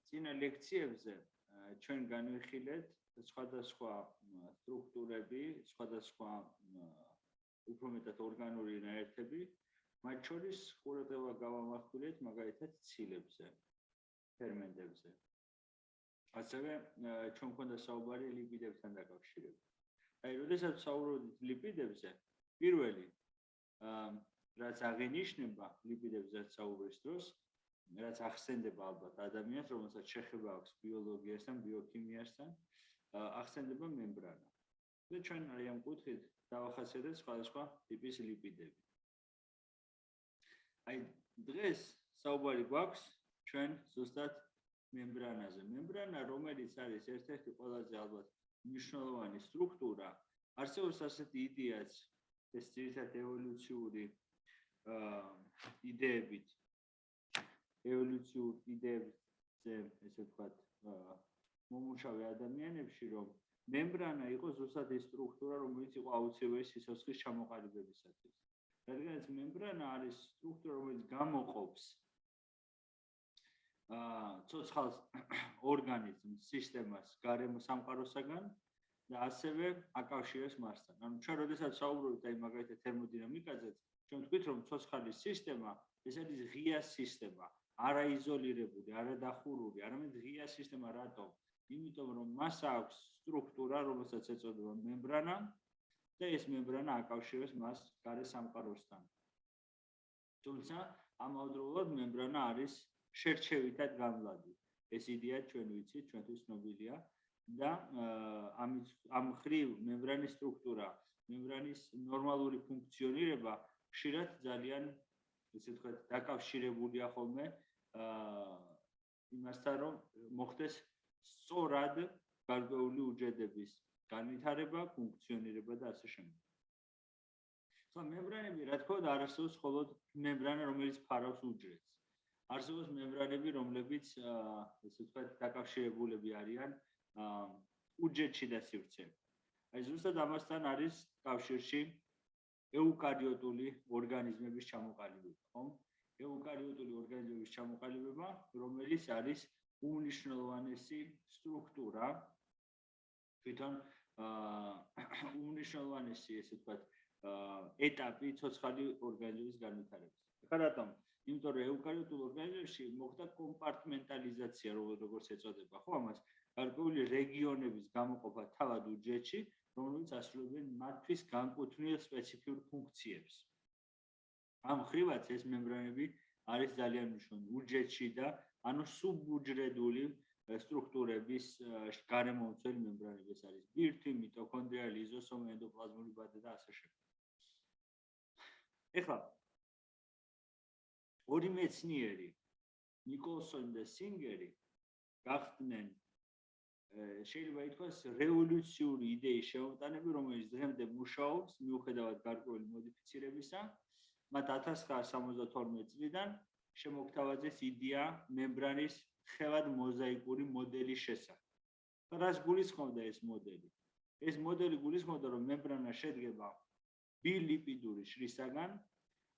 წინა ლექციებზე ჩვენ განვიხილეთ სხვადასხვა სტრუქტურები, სხვადასხვა უფრო მეტად ორგანული ნაერთები, მათ შორის ყურადღება გავამახვილეთ მაგალითად ცილებზე, ფერმენტებზე. ასევე ჩვენ გვქონდა საუბარი ლიპიდებთან დაკავშირებით. აი, როდესაც საუბრობთ ლიპიდებზე, პირველი რაც აღინიშნება ლიპიდებზე საუბრის დროს, რაც ახსენდება ალბათ ადამიანს, რომელსაც შეხება აქვს ბიოლოგიასთან, ბიოქიმიასთან, ახსენდება მემბრანა. და ჩვენ აი ამ კუთხით დავახასიათეთ სხვადასხვა ტიპის ლიპიდები. აი, დღეს საუბარი გვაქვს ჩვენ ზუსტად მემბრანაზე. მემბრანა, რომელიც არის ერთ-ერთი ყველაზე ალბათ მნიშვნელოვანი სტრუქტურა, არსებობს ასეთი იდეაც, ეს ძირითადად ევოლუციური იდეებით იდეებზე, ესე ვთქვათ, მომუშავე ადამიანებში, რომ მემბრანა იყო ზუსტად ეს სტრუქტურა, რომელიც იყო აუცილებელი სიცოცხლის ჩამოყალიბებისათვის. რადგანაც მემბრანა არის სტრუქტურა, რომელიც გამოყოფს ცოცხალ ორგანიზმს, სისტემას გარემო სამყაროსაგან და ასევე აკავშირებს მასთან. ანუ ჩვენ როდესაც საუბრობთ აი მაგალითად თერმოდინამიკაზე, ჩვენ ვთქვით, რომ ცოცხალის სისტემა ეს არის ღია სისტემა, არაიზოლირებული, არადახურული, არამედ ღია სისტემა. რატომ? იმიტომ რომ მას აქვს სტრუქტურა, რომელსაც ეწოდება მემბრანა და ეს მემბრანა აკავშირებს მას გარე სამყაროსთან. თუმცა ამავდროულად მემბრანა არის შერჩევითად გამლადი. ეს იდეა ჩვენ ვიცით, ჩვენთვის ცნობილია და ამ ხრივ მემბრანის სტრუქტურა, მემბრანის ნორმალური ფუნქციონირება ხშირად ძალიან ესე ვთქვათ, დაკავშირებულია ხოლმე იმასთან, რომ მოხდეს სწორად გარკვეული უჯრედების განვითარება, ფუნქციონირება და ასე შემდეგ. ხო, მემბრანები, რა თქმა უნდა, არ არსებობს მხოლოდ მემბრანა, რომელიც ფარავს უჯრედს. არსებობს მემბრანები, რომლებიც ესე ვთქვათ, დაკავშირებულები არიან უჯრედში და სივრცეში. აი ზუსტად ამასთან არის კავშირში ეუკარიოტული ორგანიზმების ჩამოყალიბება, ხო? ეუკარიოტული ორგანიზმების ჩამოყალიბება, რომელიც არის უმნიშვნელოვანესი სტრუქტურა, თვითონ უმნიშვნელოვანესი, ესე ვთქვათ, ეტაპი ცოცხალი ორგანიზმის განვითარების. ეხლა რატომ? იმიტომ რომ ეუკარიოტულ ორგანიზმებში მოხდა კომპარტმენტალიზაცია, როგორც ეწოდება, ხო, ამას გარკვეული რეგიონების გამოყოფა თავად უჯრედში, რომელიც ასრულებენ მათთვის განკუთვნილ სპეციფიურ ფუნქციებს. ამ ხრივაც ეს მემბრანები არის ძალიან მნიშვნელოვანი უჯრედში და ანუ სუბუჯრედული სტრუქტურების გარემომცველი მემბრანები, ეს არის ბირთვი, მიტოქონდრია, ლიზოსომი, ენდოპლაზმური ბადა და ასე შემდეგ. ეხლა ორი მეცნიერი, ნიკოლსონი და სინგერი, გახდნენ შეიძლება ითქვას რევოლუციური იდეის შემოტანები, რომელიც დღემდე მუშაობს მიუხედავად გარკვეული მოდიფიცირებისა. მათ 1972 წლიდან შემოგთავაზეს იდეა მემბრანის ხევად მოზაიკური მოდელის შესახებ. რას გულისხმობდა ეს მოდელი? ეს მოდელი გულისხმობდა, რომ მემბრანა შედგება ბილიპიდური შრისაგან,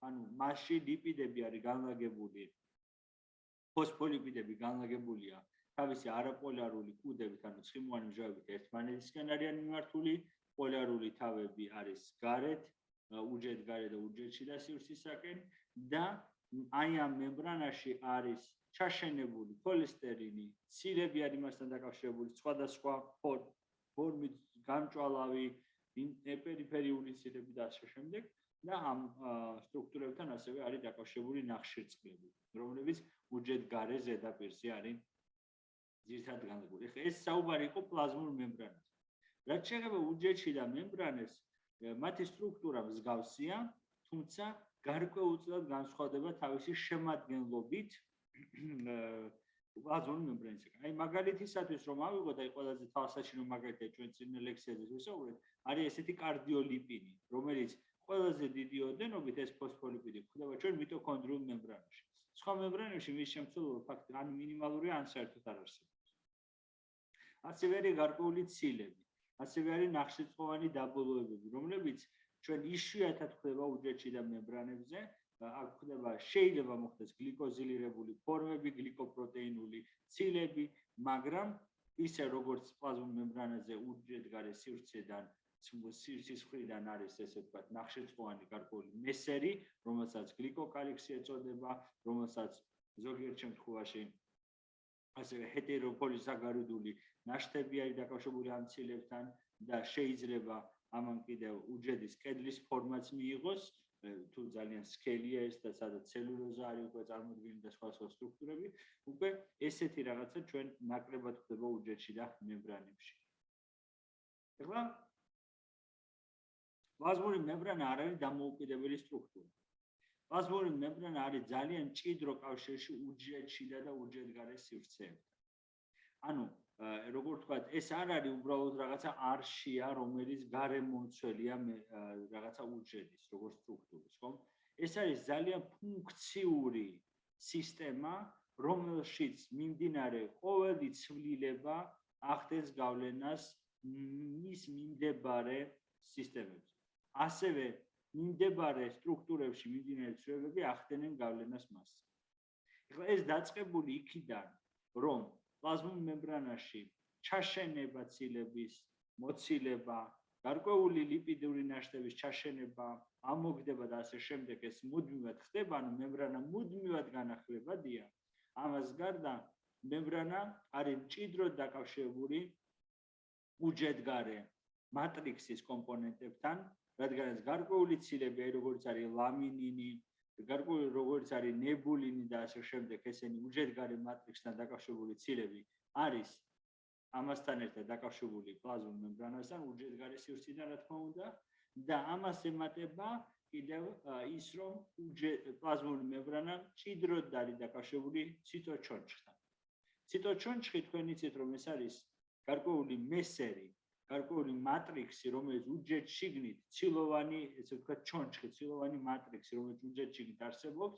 ანუ მასში ლიპიდები არის განლაგებული, ფოსფოლიპიდები განლაგებულია თავისი არაპოლარული კუდებით, ანუ ცხიმოვანი მჟავებით ერთმანეთისკენ არიან მიმართული, პოლარული თავები არის გარეთ, უჯრედგარე და უჯრედში და სივრცისაკენ და აი ამ მემბრანაში არის ჩაშენებული ქოლესტერინი, ცილები არის მასთან დაკავშირებული, სხვადასხვა ფორმით გამჭვალავი, პერიფერიული ცილები და ასე შემდეგ და ამ სტრუქტურებთან ასევე არის დაკავშირებული ნახშირწყლები, რომლებიც უჯრედგარე ზედაპირზე არის ძირითადად განლაგებული. ეხლა ეს საუბარი იყო პლაზმურ მემბრანაზე. რაც შეეხება უჯრედში და მემბრანებს, მათი სტრუქტურა მსგავსია, თუმცა გარკვეულწილად განსხვავდება თავისი შემადგენლობით პლაზმური მემბრანისგან. აი მაგალითისათვის რომ ავიღოთ, აი ყველაზე თვალსაჩინო მაგალითი ჩვენ წინა ლექციაზე ვისაუბრეთ, არის ესეთი კარდიოლიპიდი, რომელიც ყველაზე დიდი ოდენობით ეს ფოსფოლიპიდი გვხვდება ჩვენ მიტოქონდრიულ მემბრანაში. სხვა მემბრანებში მის შემცველობა ფაქტი ან მინიმალურია, ან საერთოდ არ არსებობს. ასევე არის გარკვეული ცილები, ასევე არის ნახშირწყლოვანი დაბოლოებები, რომლებიც ჩვენ იშვიათად გვხვდება უჯრედში და მემბრანებზე აქ ხდება შეიძლება მოხდეს გლიკოზილირებული ფორმები, გლიკოპროტეინული ცილები, მაგრამ ისე როგორც პლაზმურ მემბრანაზე უჯრედგარე სივრცედან სივრცის მხრიდან არის ესე ვთქვათ ნახშირწყლოვანი გარკვეული მესერი, რომელსაც გლიკოკალიქსი ეწოდება, რომელსაც ზოგიერთ შემთხვევაში ასევე ჰეტეროპოლისაგარიდული ნაშთები არის დაკავშირებული ამ ცილებთან და შეიძლება ამან კიდევ უჯრედის კედლის ფორმაც მიიღოს, თუ ძალიან სქელია ეს და სადაც ცელულოზა არის უკვე წარმოდგენილი და სხვა სტრუქტურები, უკვე ესეთი რაღაცა ჩვენ ნაკლებად ხდება უჯრედში და მემბრანებში. ეხლა პლაზმური მემბრანა არ არის დამოუკიდებელი სტრუქტურა. პლაზმური მემბრანა არის ძალიან მჭიდრო კავშირში უჯრედშიდა და უჯრედგარე სივრცეებთან. ანუ როგორ ვთქვათ, ეს არ არის უბრალოდ რაღაცა არშია, რომელიც გარემომცველია რაღაცა უჯრედის, როგორც სტრუქტურის, ხო? ეს არის ძალიან ფუნქციური სისტემა, რომელშიც მიმდინარე ყოველი ცვლილება ახდენს გავლენას მის მიმდებარე სისტემებზე. ასევე მიმდებარე სტრუქტურებში მიმდინარე ცვლილებები ახდენენ გავლენას მასზე. ეხლა ეს დაწყებული იქიდან, რომ პლაზმურ მემბრანაში ჩაშენება ცილების, მოცილება, გარკვეული ლიპიდური ნაშთების ჩაშენება, ამოგდება და ასე შემდეგ ეს მუდმივად ხდება, ანუ მემბრანა მუდმივად განახლებადია. ამას გარდა მემბრანა არის მჭიდროდ დაკავშირებული უჯრედგარე მატრიქსის კომპონენტებთან, რადგანაც გარკვეული ცილები, როგორც არის ლამინინი, გარკვეული როგორც არის ნებულინი და ასე შემდეგ, ესენი უჯრედგარე მატრიქსთან დაკავშირებული ცილები არის ამასთან ერთად დაკავშირებული პლაზმურ მემბრანასთან, უჯრედგარე სივრციდან, რა თქმა უნდა, და ამას ემატება კიდევ ის, რომ პლაზმური მემბრანა მჭიდროდ არის დაკავშირებული ციტოჩონჩხთან. ციტოჩონჩხი თქვენ იცით, რომ ეს არის გარკვეული მესერი, გარკვეული მატრიქსი, რომელიც უჯრედს შიგნით ცილოვანი, ესე ვთქვათ, ჩონჩხი, ცილოვანი მატრიქსი, რომელიც უჯრედს შიგნით არსებობს,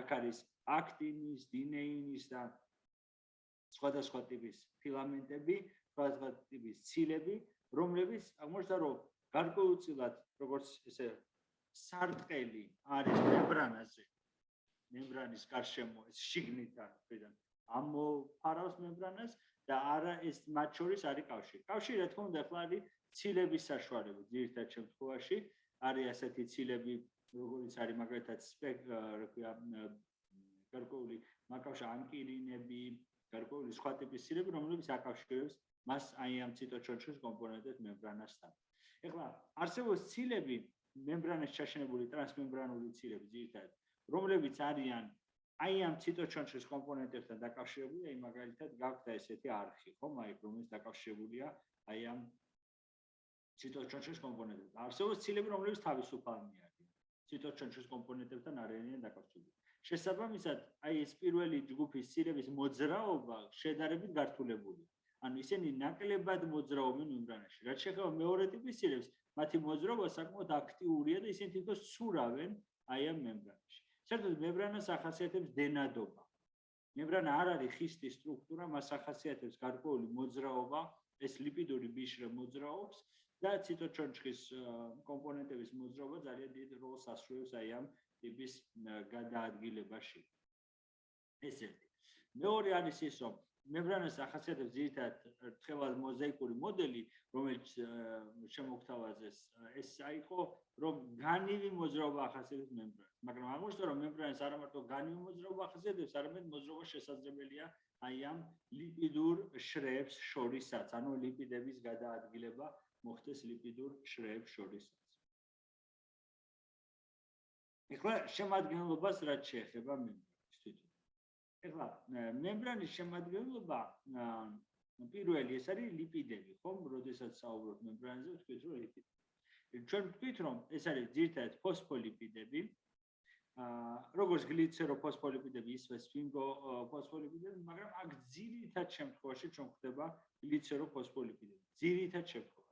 აქ არის აქტინის, დინეინის და სხვადასხვა ტიპის ფილამენტები, სხვადასხვა ტიპის ცილები, რომლებიც აღმოჩნდა, რომ გარკვეულწილად, როგორც ესე სარტყელი არის მემბრანაზე, მემბრანის გარშემო ეს შიგნიდან მხრიდან ამოფარავს მემბრანას და არა ეს მათ შორის არის კავშირი. კავშირი, რა თქმა უნდა, ახლა არის ცილების საშუალებით, ძირითად შემთხვევაში არის ასეთი ცილები, როგორც არის მაგალითად გარკვეული მაკავშირი ანკილინები, გარკვეული სხვა ტიპის ცილები, რომლებიც აკავშირებს მას აი ამ ციტოჩონჩხის კომპონენტებს მემბრანასთან. ეხლა არსებობს ცილები, მემბრანაში ჩაშენებული ტრანსმემბრანული ცილები, ძირითადად, რომლებიც არიან აი ამ ციტოჩონჩხის კომპონენტებთან დაკავშირებული, აი მაგალითად გაქვთ ესეთი არხი, ხო, მაიქ, რომელიც დაკავშირებულია აი ამ ციტოჩონჩხის კომპონენტებთან. არსებობს ცილები, რომლებიც თავისუფალნი არიან. ციტოჩონჩხის კომპონენტებთან არ არიან დაკავშირებული. შესაბამისად, აი ეს პირველი ჯგუფის ცილების მოძრაობა შედარებით გართულებულია. ანუ ისინი ნაკლებად მოძრაობენ მემბრანაში. რაც შეეხება მეორე ტიპის ცილებს, მათი მოძრაობა საკმაოდ აქტიურია და ისინი თვითონ ცურავენ აი ამ მემბრანაში. საერთოდ მემბრანას ახასიათებს დენადობა. მემბრანა არ არის ხისტი სტრუქტურა, მას ახასიათებს გარკვეული მოძრაობა, ეს ლიპიდური ბიშრა მოძრაობს და ციტოჩონჩხის კომპონენტების მოძრაობა ძალიან დიდ როლს ასრულებს აი ამ ტიპის გადაადგილებაში. ეს ერთი. მეორე არის ის, რომ მემბრანას ახასიათებს ძირითადად თხევად მოზაიკური მოდელი, რომელიც შემოგთავაზეს, ეს აიყო, რომ განივი მოძრაობა ახასიათებს მემბრანას. მაგრამ აღმოჩნდა, რომ მემბრანას არა მარტო განივი მოძრაობა ახასიათებს, არამედ მოძრაობა შესაძლებელია აი ამ ლიპიდურ შრეებს შორისაც, ანუ ლიპიდების გადაადგილება მოხდეს ლიპიდურ შრეებს შორისაც. ეხლა შემადგენლობას რაც შეეხება მემბრანის თვითონ. ეხლა მემბრანის შემადგენლობა პირველი ეს არის ლიპიდები, ხომ? როდესაც საუბრობთ მემბრანაზე, ვთქვით, რომ ლიპიდები. ჩვენ ვთქვით, რომ ეს არის ძირითადად ფოსფოლიპიდები, როგორც გლიცეროფოსფოლიპიდები, ისე სფინგოფოსფოლიპიდები, მაგრამ აქ ძირითად შემთხვევაში ჩვენ ხდება გლიცეროფოსფოლიპიდები. ძირითად შემთხვევაში.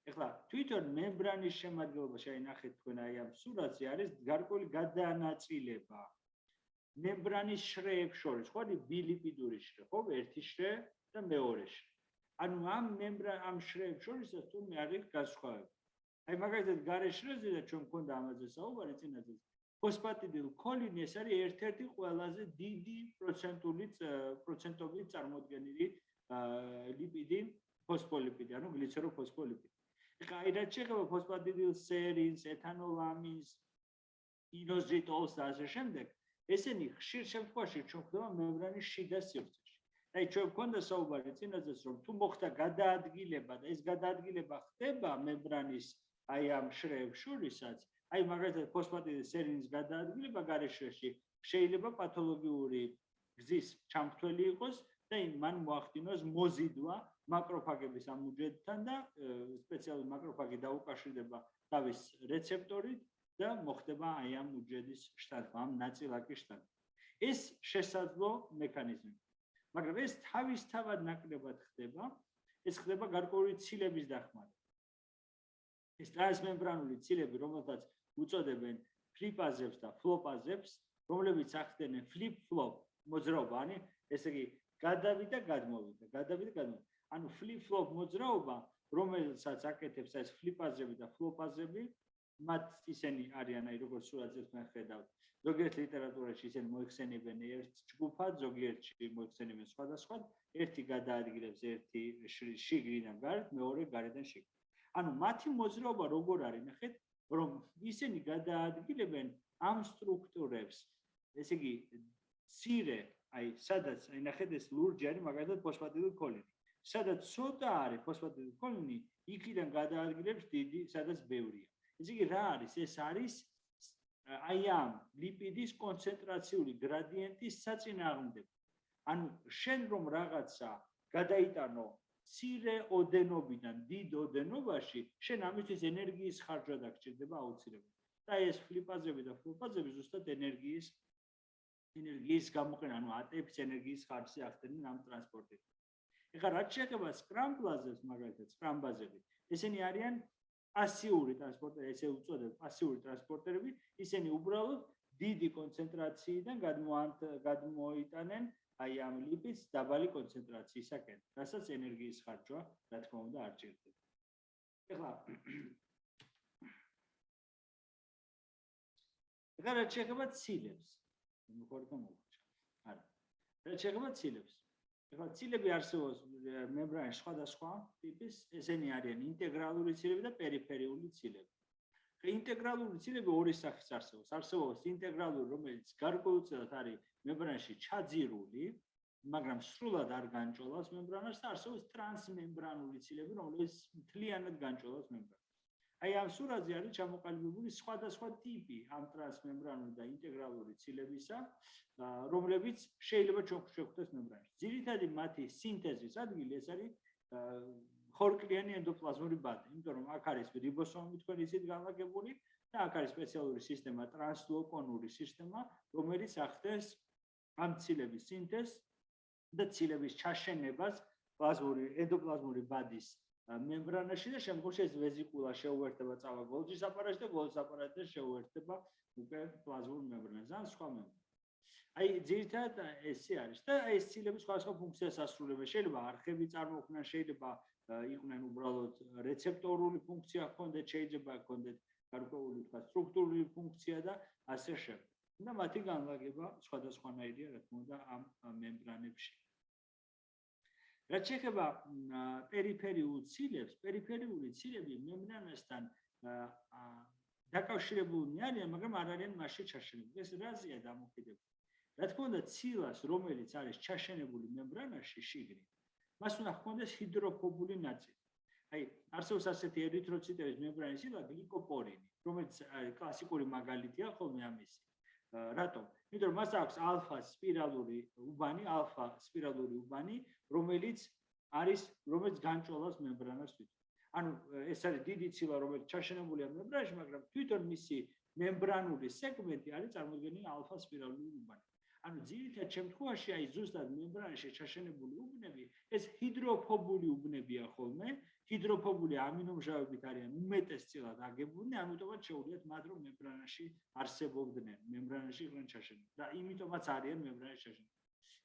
ეხლა თვითონ მემბრანის შემადგენლობაში აი ნახეთ თქვენ აი ამ სურათზე არის გარკვეული გადანაწილება მემბრანის შრეებს შორის, ხო, ბილიპიდური შრე, ხო, ერთი შრე და მეორე შრე. ანუ ამ შრეებს შორისაც თურმე არის განსხვავება. აი მაგალითად გარე შრეზე და ჩვენ მქონდა ამაზე საუბარი წინასწარ. ფოსფატიდილ ქოლინი ეს არის ერთ-ერთი ყველაზე დიდი პროცენტობით წარმოდგენილი ლიპიდი, ფოსფოლიპიდი, ანუ გლიცეროფოსფოლიპიდი. ეხლა აი რაც შეეხება ფოსფატიდილ სერინს, ეთანოლამინს, ინოზიტოლს და ასე შემდეგ, ესენი ხშირ შემთხვევაში ჩნდება მემბრანის შიდა სივრცეში. აი ჩვენ გვქონდა საუბარი წინაზეც რომ თუ მოხდა გადაადგილება და ეს გადაადგილება ხდება მემბრანის აი ამ შრეებს შორისაც, აი მაგალითად ფოსფატიდილ სერინის გადაადგილება გარეშეში შეიძლება პათოლოგიური გზის ჩამქრთველი იყოს და მან მოახდინოს მოზიდვა მაკროფაგების ამ უჯრედთან და სპეციალური მაკროფაგი დაუკავშირდება თავის რეცეპტორით და მოხდება აი ამ უჯრედის შტატმა, ამ ნაწილაკის შტატმა. ეს შესაძლო მექანიზმი. მაგრამ ეს თავისთავად ნაკლებად ხდება, ეს ხდება გარკვეული ცილების დახმარებით. ეს ტრანსმემბრანული ცილები, რომელთაც უწოდებენ ფლიპაზებს და ფლოპაზებს, რომლებიც ახდენენ ფლიპ-ფლოპ მოძრაობა, ესე იგი გადავიდა, გადმოვიდა, გადავიდა, გადმოვიდა. ანუ ფლიპ-ფლოპ მოძრაობა, რომელსაც აკეთებს ეს ფლიპაზები და ფლოპაზები, მათ ისინი არიან, აი როგორც სურათზე თქვენ ხედავთ, ზოგიერთ ლიტერატურაში ისინი მოიხსენიებენ ერთ ჯგუფად, ზოგიერთში მოიხსენიებენ სხვადასხვა, ერთი გადაადგილებს ერთი შიგნიდან გარეთ, მეორე გარედან შიგნით. ანუ მათი მოძრაობა როგორ არის, ნახეთ, რომ ისინი გადაადგილებენ ამ სტრუქტურებს, ესე იგი მცირე, აი სადაც, აი ნახეთ ეს ლურჯი არის მაგალითად ფოსფატიდილ ქოლინი. სადაც ცოტა არის ფოსფატიდილ ქოლინი, იქიდან გადაადგილებს დიდი, სადაც ბევრია. ესე იგი რა არის? ეს არის აი ამ ლიპიდის კონცენტრაციული გრადიენტის საწინააღმდეგო. ანუ შენ რომ რაღაცა გადაიტანო მცირე ოდენობიდან დიდ ოდენობაში, შენ ამისთვის ენერგიის ხარჯვა დაგჭირდება აუცილებლად. და ეს ფლიპაზები და ფლოპაზები ზუსტად ენერგიის გამოყენა, ანუ ატმების ენერგიის ხარჯზე ახდენენ ამ ტრანსპორტით. ეხლა რაც შეეხება სკრამბლაზებს, მაგალითად სკრამბაზები, ესენი არიან პასიური ტრანსპორტერი, ესე უწოდებენ პასიური ტრანსპორტერები, ისინი უბრალოდ დიდი კონცენტრაციიდან გადმოიტანენ აი ამ ლიპიდს დაბალი კონცენტრაციისაკენ, რასაც ენერგიის ხარჯვა, რა თქმა უნდა, არ ჭირდება. ეხლა რაც შეეხება ცილებს, რაც შეეხება ცილებს. ეხლა ცილები არსებობს მემბრანის სხვადასხვა ტიპის, ესენი არიან ინტეგრალური ცილები და პერიფერიული ცილები. ინტეგრალური ცილები ორი სახის არსებობს. არსებობს ინტეგრალური, რომელიც გარკვეულწილად არის მემბრანაში ჩაძირული, მაგრამ სრულად არ განჭოლავს მემბრანას და არსებობს ტრანსმემბრანული ცილები, რომლებიც მთლიანად განჭოლავს მემბრანას. აი ამ სურათზე არის ჩამოყალიბებული სხვადასხვა ტიპი ამ ტრანსმემბრანული და ინტეგრალური ცილებისა, რომლებიც შეიძლება ჩვენ შევხვდეთ მემბრანაში. ძირითადი მათი სინთეზის ადგილი ეს არის ხორკლიანი ენდოპლაზმური ბადი, იმიტომ რომ აქ არის რიბოსომი თქვენ ისეთ განლაგებული და აქ არის სპეციალური სისტემა, ტრანსლოკონური სისტემა, რომელიც ახდენს ამ ცილების სინთეზს და ცილების ჩაშენებას ენდოპლაზმური ბადის მემბრანაში და შემდგომში ეს ვეზიკულა შეუერთდება წავა გოლჯის აპარატში და გოლჯის აპარატი შეუერთდება უკვე პლაზმურ მემბრანას ან სხვა მემბრანას. აი ძირითადად ესე არის და ეს ცილები სხვადასხვა ფუნქციას ასრულებენ. შეიძლება არხები წარმოქმნან, შეიძლება იყვნენ უბრალოდ რეცეპტორული ფუნქცია ჰქონდეთ, შეიძლება ჰქონდეთ გარკვეული თქვა სტრუქტურული ფუნქცია და ასე შემდეგ. და მათი განლაგება სხვადასხვანაირია, რა თქმა უნდა, ამ მემბრანებში. რაც შეეხება პერიფერიულ ცილებს, პერიფერიული ცილები მემბრანასთან დაკავშირებულნი არიან, მაგრამ არ არიან მასში ჩაშენებული. ეს რაზეა დამოკიდებული? რა თქმა უნდა, ცილას, რომელიც არის ჩაშენებული მემბრანაში შიგნით, მას უნდა ჰქონდეს ჰიდროფობული ნაწილი. აი, არსებობს ასეთი ერითროციტების მემბრანის ცილა გლიკოპორინი, რომელიც კლასიკური მაგალითია ხოლმე ამისი. რატომ? იმიტომ რომ მას აქვს ალფა სპირალური უბანი, რომელიც განჭოლავს მემბრანას თვითონ. ანუ ეს არის დიდი ცილა, რომელიც ჩაშენებულია მემბრანაში, მაგრამ თვითონ მისი მემბრანული სეგმენტი არის წარმოდგენილი ალფა სპირალური უბანი. ანუ ძირითად შემთხვევაში აი ზუსტად მემბრანაში ჩაშენებული უბნები ეს ჰიდროფობული უბნებია ხოლმე, ჰიდროფობული ამინომჟავებით არიან უმეტესწილად აგებულნი, ამიტომაც შეუძლიათ მათ რომ მემბრანაში არსებობდნენ, მემბრანაში იყვნენ ჩაშენებული და იმიტომაც არიან მემბრანაში ჩაშენებული.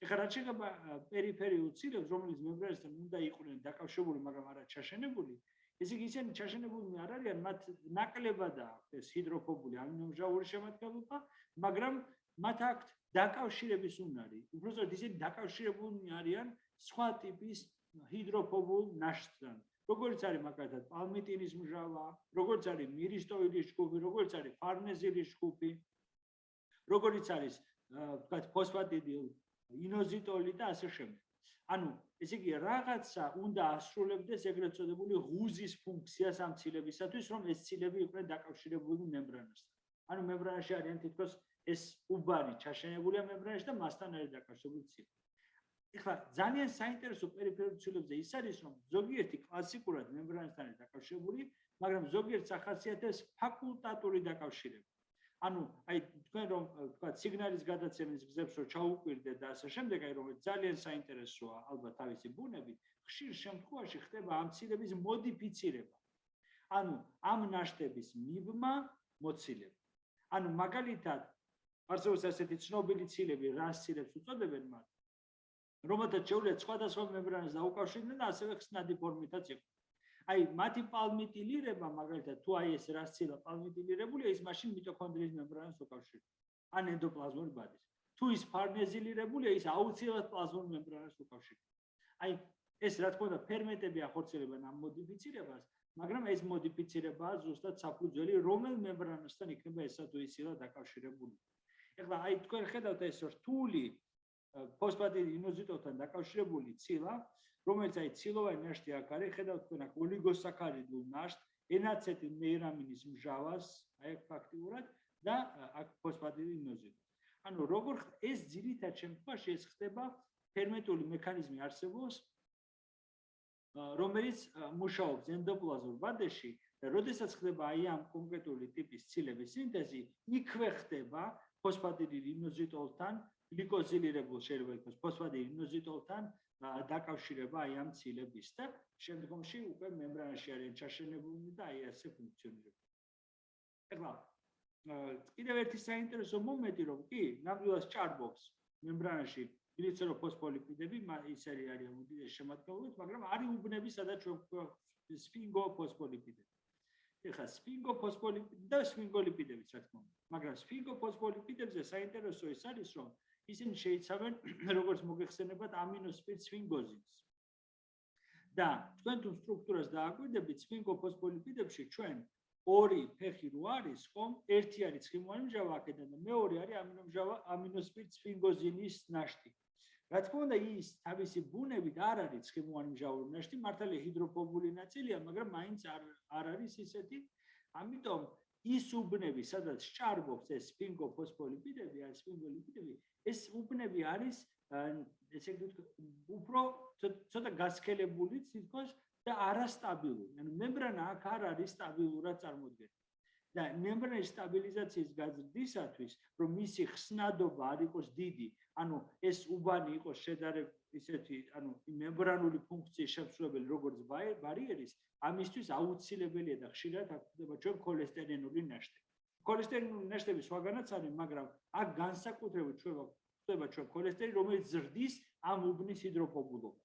ეხლა რაც შეეხება პერიფერიულ ცილებს, რომელიც მემბრანასთან უნდა იყვნენ დაკავშირებული, მაგრამ არა ჩაშენებული, ესე იგი ისინი ჩაშენებულნი არ არიან, მათ ნაკლებადაა ეს ჰიდროფობული ამინომჟავური შემადგენლობა, მაგრამ მათ აქვთ დაკავშირების უნარი. უბრალოდ ისინი დაკავშირებულნი არიან სხვა ტიპის ჰიდროფობულ ნაშთთან. როგორც არის მაგალითად პალმიტინის მჟავა, როგორც არის მირისტოიდის ჯგუფი, როგორც არის ფარნეზილის ჯგუფი, როგორც არის ვთქვათ ფოსფატიდი ინოზიტოლი და ასე შემდეგ. ანუ ესე იგი რაღაცა უნდა ასრულებდეს ეგრეთ წოდებული ღუზის ფუნქციას ამ ცილებისათვის, რომ ეს ცილები იყვნენ დაკავშირებული მემბრანასთან. ანუ მემბრანაში არიან თითქოს ეს უბანი ჩაშენებულია მემბრანაში და მასთან არის დაკავშირებული ცილები. ეხლა ძალიან საინტერესო პერიფერულ ცილებზე ის არის, რომ ზოგიერთი კლასიკურად მემბრანასთან არის დაკავშირებული, მაგრამ ზოგიერთს ახასიათებს ფაკულტატური დაკავშირება. ანუ აი თქვენ რომ ვთქვათ სიგნალის გადაცემის გზებს რო ჩაუკვირდეთ და ასე შემდეგ, აი რომ ძალიან საინტერესოა ალბათ თავისი ბუნებით, ხშირ შემთხვევაში ხდება ამ ცილების მოდიფიცირება. ანუ ამ ნაშთების მიბმა მოცილება. ანუ მაგალითად არსებობს ასეთი ცნობილი ცილები, რას ცილებს უწოდებენ მათ, რომელთაც შეუძლიათ სხვადასხვა მემბრანას დაუკავშირდნენ და ასევე ხსნადი ფორმითაც იყო. აი მათი პალმიტილირება მაგალითად თუ აი ეს რას ცილა პალმიტილირებულია, ის მაშინ მიტოქონდრიის მემბრანას უკავშირდება. ან ენდოპლაზმური ბადის. თუ ის ფარნეზილირებულია, ის აუცილებლად პლაზმურ მემბრანას უკავშირდება. აი ეს რა თქმა უნდა ფერმენტები ახორციელებენ ამ მოდიფიცირებას, მაგრამ ეს მოდიფიცირებაა ზუსტად საფუძველი, რომელ მემბრანასთან იქნება ესა თუ ის ცილა დაკავშირებული. ეხლა აი თქვენ ხედავთ ეს რთული ფოსფატიდი ინოზიტოლთან დაკავშირებული ცილა, რომელიც აი ცილოვანი ნაშთი აქ არის, ხედავთ თქვენ აქ ოლიგოსაქარიდულ ნაშთს, ენაცეტილ მეირამინის მჟავას, აი აქ ფაქტიურად და აქ ფოსფატიდი ინოზიტოლი. ანუ როგორ ეს ძირითად შემთხვევაში ეს ხდება ფერმენტული მექანიზმი არსებობს, რომელიც მუშაობს ენდოპლაზმურ ბადეში და როდესაც ხდება აი ამ კონკრეტული ტიპის ცილების სინთეზი, იქვე ხდება ფოსფატიდი ინოზიტოლთან გლიკოზილირებულ შეიძლება იყოს ფოსფატიდი ინოზიტოლთან დაკავშირება აი ამ ცილების და შემდგომში უკვე მემბრანაში არიან ჩაშენებულნი და აი ასე ფუნქციონირებენ. ეხლა კიდევ ერთი საინტერესო მომენტი რომ კი ნამდვილად ჭარბობს მემბრანაში გლიცეროფოსფოლიპიდები, ის არიან უდიდესი შემადგენლობით, მაგრამ არის უბნები, სადაც სფინგოფოსფოლიპიდები. ეხლა სფინგოფოსფოლიპიდები და სფინგოლიპიდებიც რა თქმა უნდა, მაგრამ სფინგოფოსფოლიპიდებზე საინტერესო ის არის, რომ ისინი შეიცავენ როგორც მოგეხსენებათ ამინოსპირტ სფინგოზინს. და თქვენ თუ სტრუქტურას დააკვირდებით სფინგოფოსფოლიპიდებში ჩვენ ორი ფეხი რო არის, ხომ? ერთი არის ცხიმოვანი მჟავა აქედან და მეორე არის ამინოსპირტ სფინგოზინის ნაშთი. რა თქმა უნდა, ის თავისი ბუნებით არ არის ცხიმოვანი მჟავური ნაშთი, მართალია ჰიდროფობული ნაწილია, მაგრამ მაინც არ არის ისეთი. ამიტომ ის უბნები, სადაც ჭარბობს ეს სფინგოფოსფოლიპიდები, ან სფინგოლიპიდები, ეს უბნები არის ესე იგი უფრო ცოტა გასქელებული თითქოს და არასტაბილური. ანუ მემბრანა აქ არ არის სტაბილურად წარმოდგენილი. და მემბრანის სტაბილიზაციის გაზრდისათვის, რომ მისი ხსნადობა არ იყოს დიდი, ანუ ეს უბანი იყოს შედარებით ისეთი, ანუ მემბრანული ფუნქციის შემსრულებელი, როგორც ბარიერის, ამისთვის აუცილებელია და ხშირად აქ ხდება ჩვენ ქოლესტერინული ნაშთები. ქოლესტერინული ნაშთები სხვაგანაც არის, მაგრამ აქ განსაკუთრებით ხდება ჩვენ ქოლესტერი, რომელიც ზრდის ამ უბნის ჰიდროფობულობას.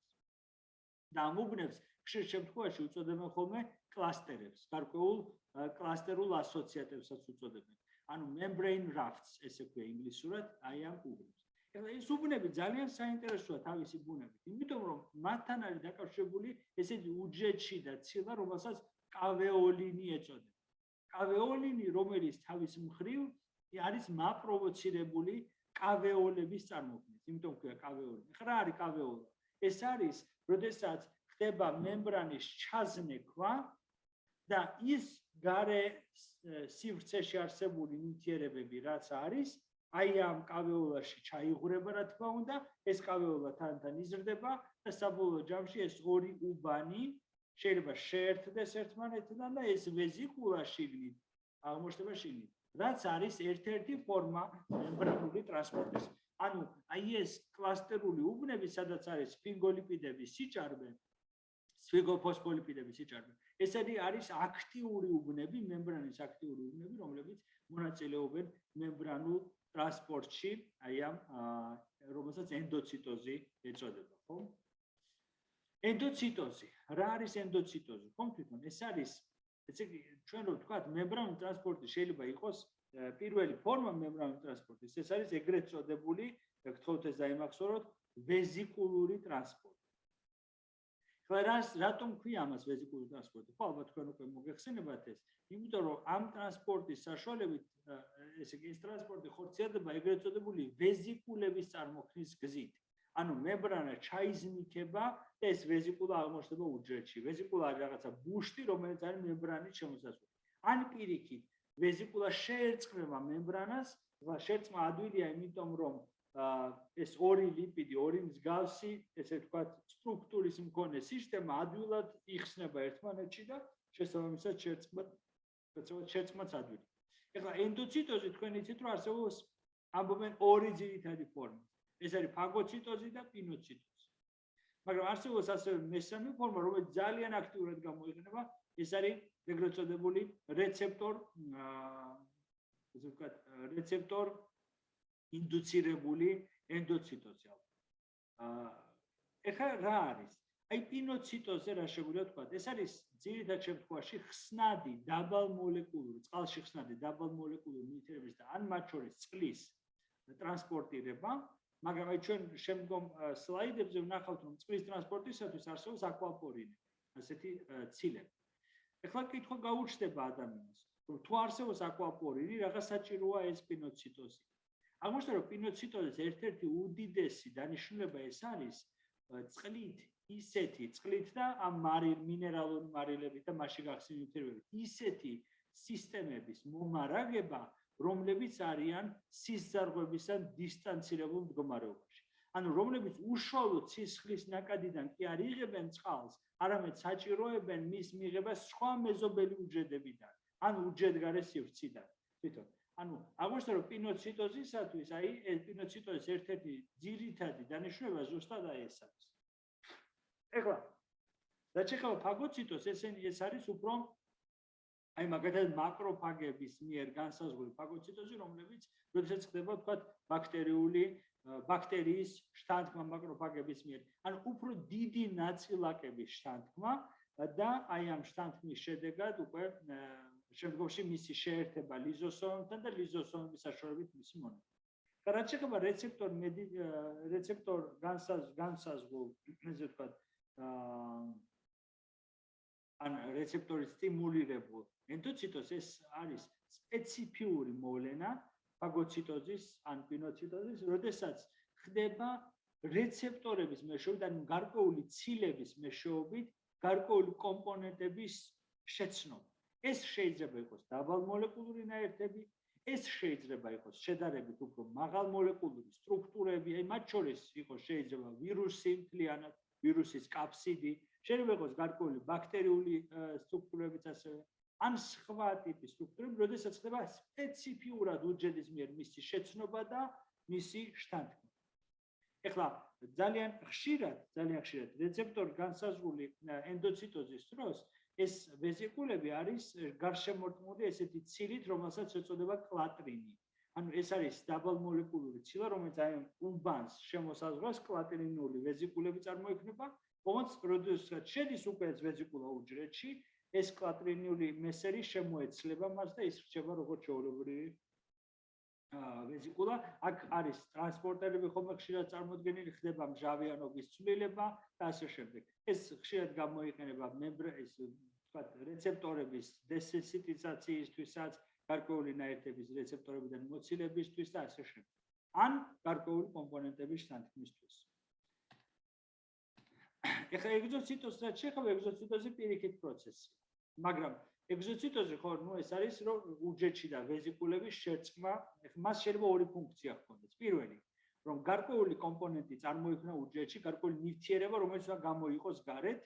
და ამ უბნებს ხშირ შემთხვევაში უწოდებენ ხოლმე კლასტერებს, გარკვეულ კლასტერულ ასოციატებსაც უწოდებენ. ანუ membrane rafts, ესე ქვია ინგლისურად, აი ამ უბნებს. ეხლა ეს უბნები ძალიან საინტერესოა თავისი ბუნებით, იმიტომ რომ მათთან არის დაკავშირებული ესეთი უჯრედშიდა ცილა, რომელსაც კავეოლინი ეწოდება. კავეოლინი, რომელიც თავის მხრივ არის მაპროვოცირებული კავეოლების წარმოქმნით, იმიტომ ქვია კავეოლინი. ეხლა რა არის კავეოლა? ეს არის, როდესაც ხდება მემბრანის ჩაზნექვა და ის გარე სივრცეში არსებული ნივთიერებები, რაც არის, აი ამ კავეოლაში ჩაიღვრება, რა თქმა უნდა, ეს კავეოლა თან იზრდება და საბოლოო ჯამში ეს ორი უბანი შეიძლება შეერთდეს ერთმანეთთან და ეს ვეზიკულა შიგნით აღმოჩნდება შიგნით, რაც არის ერთ-ერთი ფორმა მემბრანული ტრანსპორტის. ანუ აი ეს კლასტერული უბნები, სადაც არის სფინგოლიპიდების სიჭარბე, სფინგოფოსფოლიპიდების სიჭარბე. ეს არის აქტიური უბნები, მემბრანის აქტიური უბნები, რომლებიც მონაწილეობენ მემბრანულ ტრანსპორტში, აი ამ რომელსაც ენდოციტოზი ეწოდება, ხო? ენდოციტოზი. რა არის ენდოციტოზი? ხომ თვითონ ეს არის ესე იგი ჩვენ რო ვთქვათ მემბრანული ტრანსპორტი შეიძლება იყოს პირველი ფორმა მემბრანული ტრანსპორტის ეს არის ეგრეთ წოდებული გთხოვთ ეს დაიმახსოვროთ ვეზიკულური ტრანსპორტი. ხლა რატომ ქვია ამას ვეზიკულური ტრანსპორტი? ხო ალბათ თქვენ უკვე მოგეხსენებათ ეს, იმიტომ რომ ამ ტრანსპორტის საშუალებით ესე იგი ეს ტრანსპორტი ხორციელდება ეგრეთ წოდებული ვეზიკულების წარმოქმნის გზით. ანუ მემბრანა ჩაიზმიქება და ეს ვეზიკულა აღმოჩნდება უჯრედში. ვეზიკულა არის რაღაცა ბუშტი, რომელიც არის მემბრანის შემოსაზღვრელი. ან პირიქით, ვეზიკულა შეერწყმება მემბრანას, შეერწყმა ადვილია, იმიტომ რომ ეს ორი ლიპიდი, ორი მსგავსი, ესე ვთქვათ, სტრუქტურის მქონე სისტემა ადვილად იხსნება ერთმანეთში და შესაბამისად შეერწყმაც ადვილი. ეხლა ენდოციტოზი თქვენ იცით, რომ არსებობს ამბობენ ორი ძირითადი ფორმა. ეს არის ფაგოციტოზი და პინოციტოზი. მაგრამ არსებობს ასევე მესამე ფორმა, რომელიც ძალიან აქტიურად გამოიყენება, ეს არის ეგრეთ წოდებული რეცეპტორ ინდუცირებული ენდოციტოზი. ეხლა რა არის? აი პინოციტოზე რა შეგვიძლია თქვა? ეს არის ძირითად შემთხვევაში ხსნადი დაბალმოლეკულური, წყალში ხსნადი დაბალმოლეკულური ნივთიერების და ან მათ შორის წყლის ტრანსპორტირება, მაგრამ აი ჩვენ შემდგომ სლაიდებზე ვნახავთ, რომ წყლის ტრანსპორტისათვის არსებობს აკვაპორინი, ასეთი ცილები. ეხლა კითხვა გაუჩნდება ადამიანს, რომ თუ არსებობს აკვაპორინი, რაღაც საჭიროა ეს პინოციტოზი. აღმოჩნდა, რომ პინოციტოზის ერთ-ერთი უდიდესი დანიშნულება ეს არის წყლით და ამ მინერალური მარილებით და მასში გახსნილი ნივთიერებებით ისეთი სისტემების მომარაგება, რომლებიც არიან სისხლძარღვებისგან დისტანცირებულ მდგომარეობაში. ანუ რომლებიც უშუალოდ სისხლის ნაკადიდან კი არ იღებენ წყალს, არამედ საჭიროებენ მის მიღებას სხვა მეზობელი უჯრედებიდან, ან უჯრედგარე სივრციდან. თვითონ ანუ აღმოჩნდა, რომ პინოციტოზისათვის აი ეს პინოციტოზის ერთ-ერთი ძირითადი დანიშნულება ზუსტად ეს არის. ეხლა რაც შეეხება ფაგოციტოზს, ეს არის უფრო აი მაგალითად მაკროფაგების მიერ განსაზღვრული ფაგოციტოზი, რომლებიც როდესაც ხდება თქვათ ბაქტერიის შთანთქმა მაკროფაგების მიერ, ანუ უფრო დიდი ნაწილაკების შთანთქმა და აი ამ შთანთქმის შედეგად უკვე შემდგომში მისი შეერთება ლიზოსომებთან და ლიზოსომების საშუალებით მისი მონება. რაც შეეხება რეცეპტორ განსაზღვრულ, ესე ვთქვათ, ან რეცეპტორის სტიმულირებულ ენდოციტოზს ეს არის სპეციფიური მოვლენა ფაგოციტოზის ან პინოციტოზის, როდესაც ხდება რეცეპტორების მეშვეობით, ანუ გარკვეული ცილების მეშვეობით გარკვეული კომპონენტების შეცნობა. ეს შეიძლება იყოს დაბალმოლეკულური ნაერთები, ეს შეიძლება იყოს შედარებით უფრო მაღალმოლეკულური სტრუქტურები, აი მათ შორის იყოს შეიძლება ვირუსი მთლიანად, ვირუსის კაფსიდი, შეიძლება იყოს გარკვეული ბაქტერიული სტრუქტურებიც ასევე, ან სხვა ტიპის სტრუქტურები, როდესაც ხდება სპეციფიურად უჯრედის მიერ მისი შეცნობა და მისი შთანთქმა. ეხლა ძალიან ხშირად რეცეპტორ განსაზღვრული ენდოციტოზის დროს ეს ვეზიკულები არის გარშემორტყმული ესეთი ცილით, რომელსაც ეწოდება კლატრინი. ანუ ეს არის დაბალმოლეკულური ცილა, რომელიც აი უბანს შემოსაზღვრავს კლატრინული ვეზიკულები წარმოიქმნება, όμως როდესაც შედის უკვე ეს ვეზიკულა უჯრედში, ეს კლატრინული მესერი შემოეცლება მას და ის რჩება როგორც ჩვეულებრივი ვეზიკულა. აქ არის ტრანსპორტერები ხომ ხშირად წარმოდგენილი, ხდება მჟავიანობის ცვლილება და ასე შემდეგ. ეს ხშირად გამოიყენება რეცეპტორების დესენსიტიზაციისთვისაც, გარკვეული ნაერთების რეცეპტორებიდან მოცილებისთვის და ასე შემდეგ. ან გარკვეული კომპონენტების შთანთქმისთვის. ეხლა ეგზოციტოზს რაც შეეხება, ეგზოციტოზი პირიქით პროცესია. მაგრამ ეგზოციტოზი ხო, ეს არის რომ უჯრედში და ვეზიკულების შერწყმა, მას შეიძლება ორი ფუნქცია ჰქონდეს. პირველი, რომ გარკვეული კომპონენტი წარმოიქმნა უჯრედში, გარკვეული ნივთიერება, რომელიც უნდა გამოიყოს გარეთ,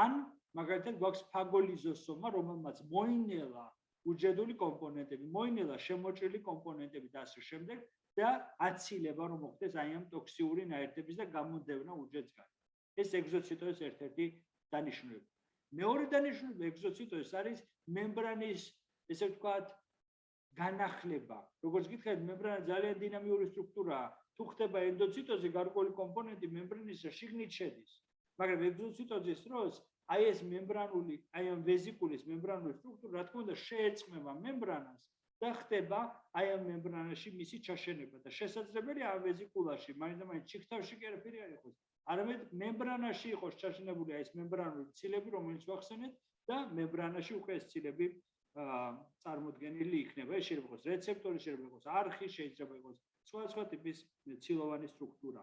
ან მაგალითად გვაქვს ფაგოლიზოსომა, რომელმაც მოინელა უჯრედული კომპონენტები, მოინელა შემოჭრილი კომპონენტები და ასე შემდეგ და აცილება რომ მოხდეს აი ამ ტოქსიური ნაერთების და გამოდევნა უჯრედს გარეთ. ეს ეგზოციტოზის ერთ-ერთი დანიშნულება. მეორე დანიშნულება ეგზოციტოზის არის მემბრანის, ესე ვთქვათ, განახლება. როგორც გითხარით, მემბრანა ძალიან დინამიური სტრუქტურაა. თუ ხდება ენდოციტოზი, გარკვეული კომპონენტი მემბრანის შიგნით შედის. მაგრამ ეგზოციტოზის დროს აი ეს მემბრანული, აი ამ ვეზიკულის მემბრანული სტრუქტურა, რა თქმა უნდა, შეერწყმება მემბრანას და ხდება აი ამ მემბრანაში მისი ჩაშენება და შესაძლებელია ამ ვეზიკულაში მაინც ჩიქთავში კი არაფერი არ იყოს. არამედ მემბრანაში იყოს ჩაშენებული ეს მემბრანული ცილები, რომელიც ვახსენეთ და მემბრანაში უკვე ეს ცილები წარმოდგენილი იქნება. ეს შეიძლება იყოს რეცეპტორი, შეიძლება იყოს არხი, შეიძლება იყოს სხვა ტიპის ცილოვანი სტრუქტურა.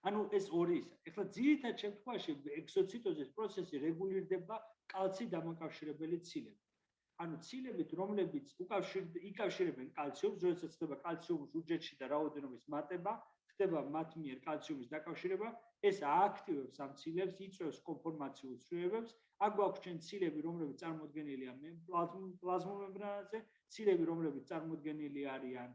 ანუ ეს ორი ისა. ეხლა ძირითად შემთხვევაში ეგზოციტოზის პროცესი რეგულირდება კალცი დამაკავშირებელი ცილებით. ანუ ცილებით, რომლებიც იკავშირებენ კალციუმს, როდესაც ხდება კალციუმის უჯრედში და რაოდენობის მატება, ხდება მათ მიერ კალციუმის დაკავშირება, ეს ააქტივებს ამ ცილებს, იწვევს კონფორმაციულ ცვლილებებს. აქ გვაქვს ჩვენ ცილები, რომლებიც წარმოდგენილია პლაზმურ მემბრანაზე, ცილები, რომლებიც წარმოდგენილი არიან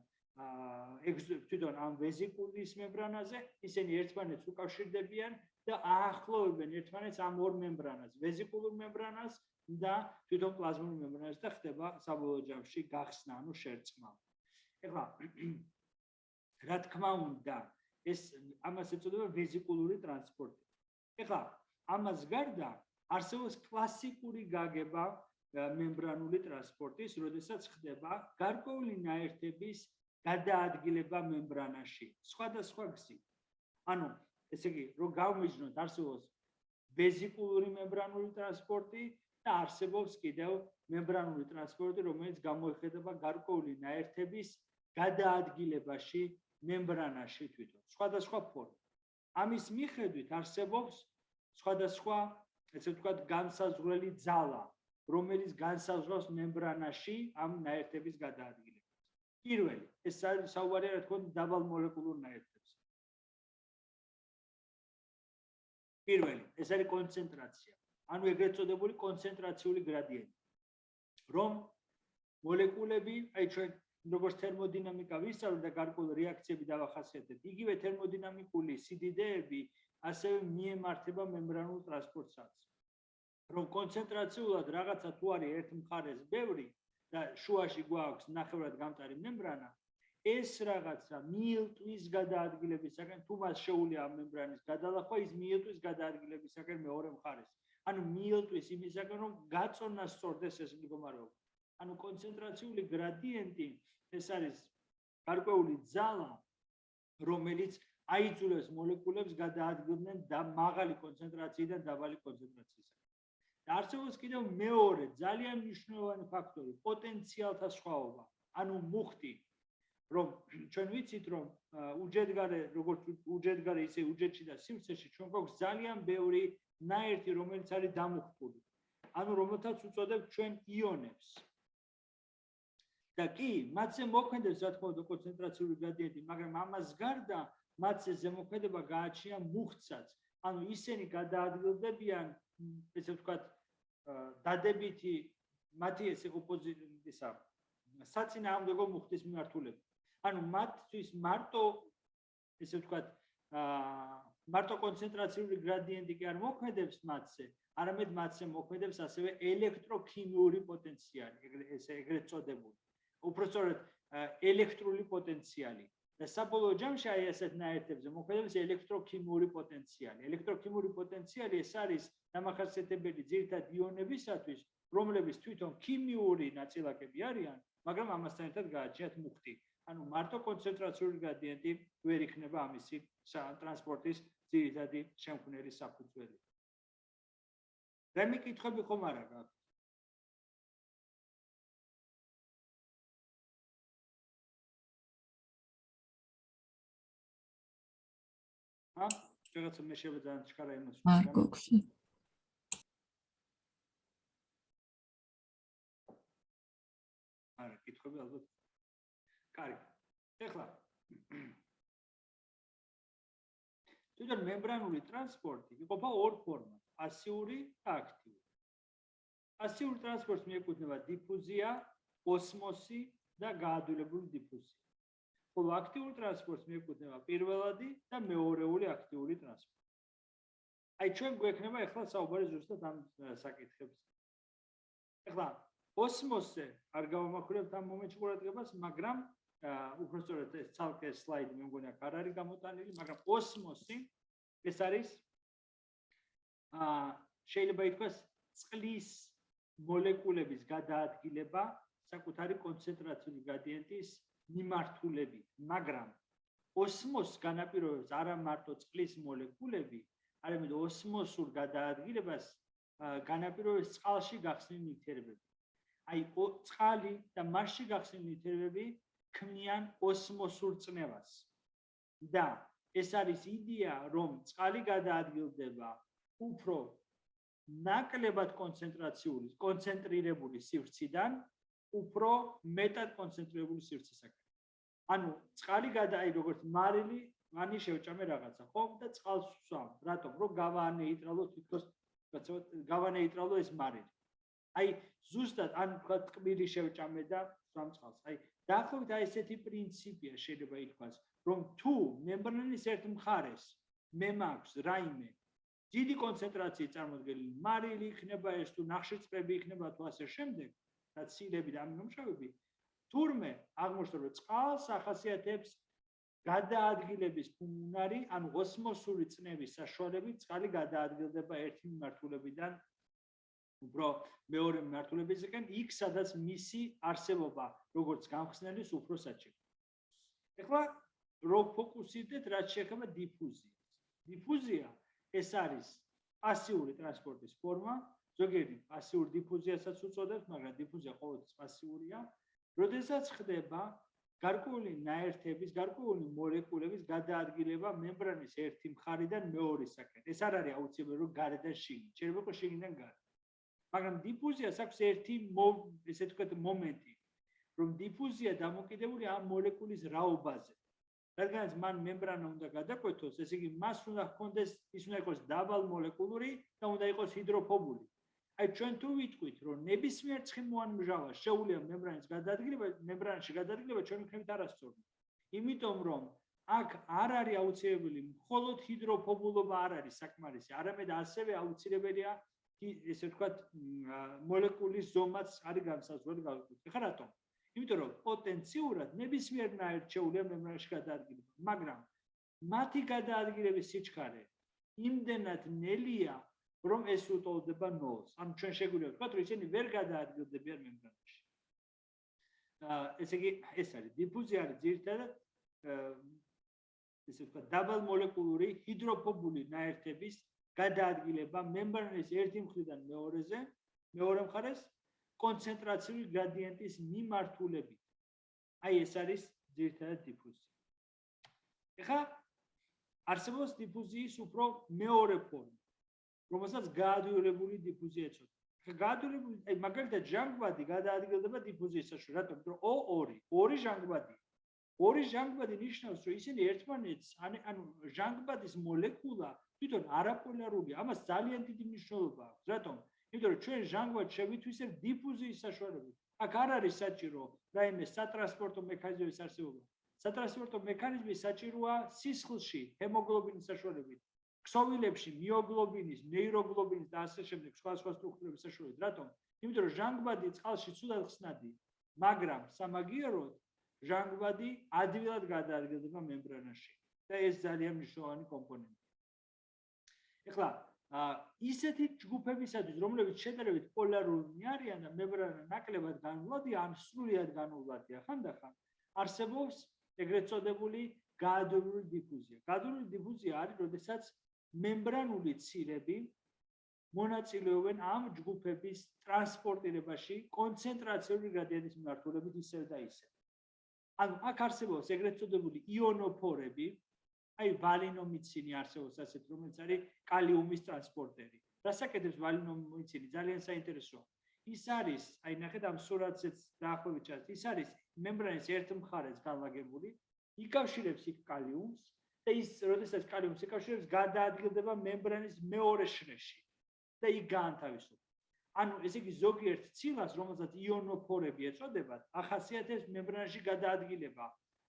თვითონ ამ ვეზიკულის მემბრანაზე, ისინი ერთმანეთს უკავშირდებიან და აახლოვებენ ერთმანეთს ამ ორ მემბრანას, ვეზიკულურ მემბრანას და თვითონ პლაზმურ მემბრანას და ხდება საბოლოო ჯამში გახსნა, ანუ შერწყმა. ეხლა რა თქმა უნდა, ეს ამას ეწოდება ვეზიკულური ტრანსპორტი. ეხლა ამას გარდა არსებობს კლასიკური გაგება მემბრანული ტრანსპორტის, როდესაც ხდება გარკვეული ნაერთების გადაადგილება მემბრანაში, სხვადასხვა გზით. ანუ, ესე იგი, რომ გავმიჯნოთ, არსებობს ვეზიკულური მემბრანული ტრანსპორტი და არსებობს კიდევ მემბრანული ტრანსპორტი, რომელიც გამოიხატება გარკვეული ნაერთების გადაადგილებაში მემბრანაში თვითონ, სხვადასხვა ფორმა. ამის მიხედვით არსებობს სხვადასხვა, ესე ვთქვათ, განსაზღვრელი ძალა, რომელიც განსაზღვრავს მემბრანაში ამ ნაერთების გადაადგილებას. პირველი, ეს საუბარია რა თქმა უნდა დაბალ მოლეკულურ ნაერთებს. პირველი, ეს არის კონცენტრაცია, ანუ ეგრეთ წოდებული კონცენტრაციული გრადიენტი. რომ მოლეკულები, აი ჩვენ როგორც თერმოდინამიკა ვისწავლეთ და გარკვეული რეაქციები დავახასიათეთ, იგივე თერმოდინამიკული სიდიდეები ასევე მიემართება მემბრანულ ტრანსპორტსაც. რომ კონცენტრაციულად რაღაცა თუ არის ერთ მხარეს ბევრი და შუაში გვაქვს ნახევრად გამტარი მემბრანა, ეს რაღაცა მიილტვის გადაადგილებისაგან თუ მას შეუძლია ამ მემბრანის გადალახვა, ის მიილტვის გადაადგილებისაგან მეორე მხარეს. ანუ მიილტვის იმისაგან, რომ გაწონა სწორდეს ეს მდგომარეობა. ანუ კონცენტრაციული გრადიენტი ეს არის გარკვეული ძალა, რომელიც აიძულებს მოლეკულებს გადაადგილდნენ მაღალი კონცენტრაციიდან დაბალი კონცენტრაციისაკენ. და არსებობს კიდევ მეორე ძალიან მნიშვნელოვანი ფაქტორი, პოტენციალთა სხვაობა, ანუ მუხტი, რომ ჩვენ ვიცით, რომ უჯრედგარე, როგორც უჯრედგარე, ისე უჯრედში და სივრცეში ჩვენ გვაქვს ძალიან ბევრი ნაერთი, რომელიც არის დამუხტული. ანუ რომელთაც უწოდებთ ჩვენ იონებს. და კი, მათზე მოქმედებს რა თქმა უნდა კონცენტრაციული გრადიენტი, მაგრამ ამას გარდა მათზე ზემოქმედება გააჩნია მუხტსაც. ანუ ისინი გადაადგილდებიან, ესე ვთქვათ, დადებითი მათი ესე ოპოზიცია, საწინააღმდეგო მუხტის მიმართულებით. ანუ მათთვის მარტო ესე ვთქვათ, მარტო კონცენტრაციული გრადიენტი კი არ მოქმედებს მათზე, არამედ მათზე მოქმედებს ასევე ელექტროქიმიური პოტენციალი, ესე ეგრეთ წოდებული. უпростоრად ელექტრული პოტენციალი. და საბოლოო ჯამში აი ასეთ ნაერთებზე მოქმედებს ელექტროქიმიური პოტენციალი. ელექტროქიმიური პოტენციალი ეს არის დამახასიათებელი ძირითად იონებისათვის, რომლებიც თვითონ ქიმიური ნაწილაკები არიან, მაგრამ ამასთან ერთად გააჩნიათ მუხტი. ანუ მარტო კონცენტრაციული გრადიენტი ვერ იქნება ამისი ტრანსპორტის ძირითადი შემქმნელი საფუძველი. რამე კითხვები ხომ არა გაქვთ? რაღაცა მე შეიძლება ძალიან ჩქარა იმას ვთქვა. არ გვაქვს. არა, კითხვები ალბათ. კარგი. ეხლა თვითონ მემბრანული ტრანსპორტი იყოფა ორ ფორმად: პასიური და აქტიური. პასიური ტრანსპორტს მიეკუთვნება დიფუზია, ოსმოსი და გაადვილებული დიფუზია. ხოლო აქტიურ ტრანსპორტს მიეკუთვნება პირველადი და მეორეული აქტიური ტრანსპორტი. აი ჩვენ გვექნება ახლა საუბარი ზუსტად ამ საკითხებზე. ახლა ოსმოსზე არ გავამახვილებთ ამ მომენტში ყურადღებას, მაგრამ უпростоრად ეს ცალკე სლაიდი მე მგონი აქ არ არის გამოტანილი, მაგრამ ოსმოსი ეს არის შეიძლება ითქვას წყლის მოლეკულების გადაადგილება საკუთარი კონცენტრაციული გრადიენტის მიმართულებით, მაგრამ ოსმოსს განაპირობებს არა მარტო წყლის მოლეკულები, არამედ ოსმოსურ გადაადგილებას განაპირობებს წყალში გახსნილი ნივთიერებები. აი, წყალი და მასში გახსნილი ნივთიერებები ქმნიან ოსმოსურ წნევას. და ეს არის იდეა, რომ წყალი გადაადგილდება უფრო ნაკლებად კონცენტრირებული სივრციდან უფრო მეტად კონცენტრირებული სივრცისაკენ. ანუ წყალი აი როგორც მარილი, მანი შევჭამე რაღაცა, ხო? და წყალს ვსვამ. რატომ? რომ გავანეიტრალო თითქოს გავანეიტრალო ეს მარილი. აი ზუსტად ან თქვა ტკბილი შევჭამე და ვსვამ წყალს. აი დაახლოებით აი ესეთი პრინციპია შეიძლება ითქვას, რომ თუ მემბრანის ერთ მხარეს მე მაქვს რაიმე დიდი კონცენტრაციის წარმოდგენილი მარილი იქნება ეს თუ ნახშირწყლები იქნება თუ ასე შემდეგ და ცილები და ამინომჟავები, თურმე აღმოჩნდა რომ წყალს ახასიათებს გადაადგილების უნარი, ანუ ოსმოსური წნევის საშუალებით წყალი გადაადგილდება ერთი მიმართულებიდან უფრო მეორე მიმართულებისკენ, იქ სადაც მისი არსებობა როგორც გამხსნელის უფრო საჭირო. ეხლა რო ფოკუსირდეთ რაც შეეხება დიფუზიას. დიფუზია ეს არის პასიური ტრანსპორტის ფორმა, ზოგიერთი პასიურ დიფუზიასაც უწოდებთ, მაგრამ დიფუზია ყოველთვის პასიურია, როდესაც ხდება გარკვეული ნაერთების, გარკვეული მოლეკულების გადაადგილება მემბრანის ერთი მხარიდან მეორისაკენ. ეს არ არის აუცილებელი რომ გარედან შიგნით, შეიძლება იყოს შიგნიდან გარეთ. მაგრამ დიფუზიას აქვს ერთი ესე ვთქვათ მომენტი, რომ დიფუზია დამოკიდებულია ამ მოლეკულის რაობაზე. რადგანაც მან მემბრანა უნდა გადაკვეთოს, ესე იგი მას უნდა ჰქონდეს, ის უნდა იყოს დაბალმოლეკულური და უნდა იყოს ჰიდროფობული. აი ჩვენ თუ ვიტყვით, რომ ნებისმიერ ცხიმოვან მჟავას შეუძლია მემბრანის გადაადგილება, მემბრანაში გადაადგილება ჩვენ ვიქნებით არასწორი. იმიტომ რომ აქ არ არის აუცილებელი მხოლოდ ჰიდროფობულობა არ არის საკმარისი, არამედ ასევე აუცილებელია ესე ვთქვათ მოლეკულის ზომაც არის განსაზღვრელი გავიგოთ. ეხლა რატომ? იმიტომ რომ პოტენციურად ნებისმიერნაირ შეუძლია მემბრანაში გადაადგილება, მაგრამ მათი გადაადგილების სიჩქარე იმდენად ნელია, რომ ეს უტოლდება ნოლს. ანუ ჩვენ შეგვიძლია ვთქვათ, რომ ისინი ვერ გადაადგილდებიან მემბრანაში. ესე იგი, ეს არის დიფუზია არის ძირითადად ესე ვთქვათ, დაბალმოლეკულური ჰიდროფობული ნაერთების გადაადგილება მემბრანის ერთი მხრიდან მეორეზე, მეორე მხარეს კონცენტრაციული გრადიენტის მიმართულებით. აი ეს არის ძირითადად დიფუზია. ეხლა არსებობს დიფუზიის უფრო მეორე ფორმა, რომელსაც გაადვილებული დიფუზია ეწოდება. გაადვილებული, აი მაგალითად ჟანგბადი გადაადგილდება დიფუზიის საშუალებით. რატომ? იმიტომ რომ ორი ჟანგბადი. ორი ჟანგბადი ნიშნავს, რომ ისინი ერთმანეთს, ანუ ჟანგბადის მოლეკულა თვითონ არაპოლარულია. ამას ძალიან დიდი მნიშვნელობა აქვს. რატომ? იმიტომ რომ ჩვენ ჟანგბადს შევითვისებთ დიფუზიის საშუალებით. აქ არ არის საჭირო რაიმე სატრანსპორტო მექანიზმის არსებობა. სატრანსპორტო მექანიზმი საჭიროა სისხლში ჰემოგლობინის საშუალებით, ქსოვილებში მიოგლობინის, ნეიროგლობინის და ასე შემდეგ სხვადასხვა სტრუქტურების საშუალებით. რატომ? იმიტომ რომ ჟანგბადი წყალში ცუდად ხსნადი, მაგრამ სამაგიეროდ ჟანგბადი ადვილად გადაადგილდება მემბრანაში და ეს ძალიან მნიშვნელოვანი კომპონენტია. ეხლა ისეთი ჯგუფებისათვის, რომლებიც შედარებით პოლარული არიან და მემბრანა ნაკლებად განვლადია, ან სრულიად განვლადია ხანდახან, არსებობს ეგრეთ წოდებული გაადვილებული დიფუზია. გაადვილებული დიფუზია არის, როდესაც მემბრანული ცილები მონაწილეობენ ამ ჯგუფების ტრანსპორტირებაში კონცენტრაციული გრადიენტის მიმართულებით ისევ და ისევ. ანუ აქ არსებობს ეგრეთ წოდებული იონოფორები, აი ვალინომიცინი არსებობს ასეთი, რომელიც არის კალიუმის ტრანსპორტერი. რასაკეთებს ვალინომიცინი? ძალიან საინტერესოა. ის არის, აი ნახეთ ამ სურათზეც დაახლოებით ჩანს, ის არის მემბრანის ერთ მხარეს განლაგებული, იკავშირებს იქ კალიუმს და ის, როდესაც კალიუმს იკავშირებს, გადაადგილდება მემბრანის მეორე შრეში და იქ გაანთავისუფლება. ანუ ესე იგი ზოგიერთ ცილას, რომელსაც იონოფორები ეწოდებათ, ახასიათებს მემბრანაში გადაადგილება.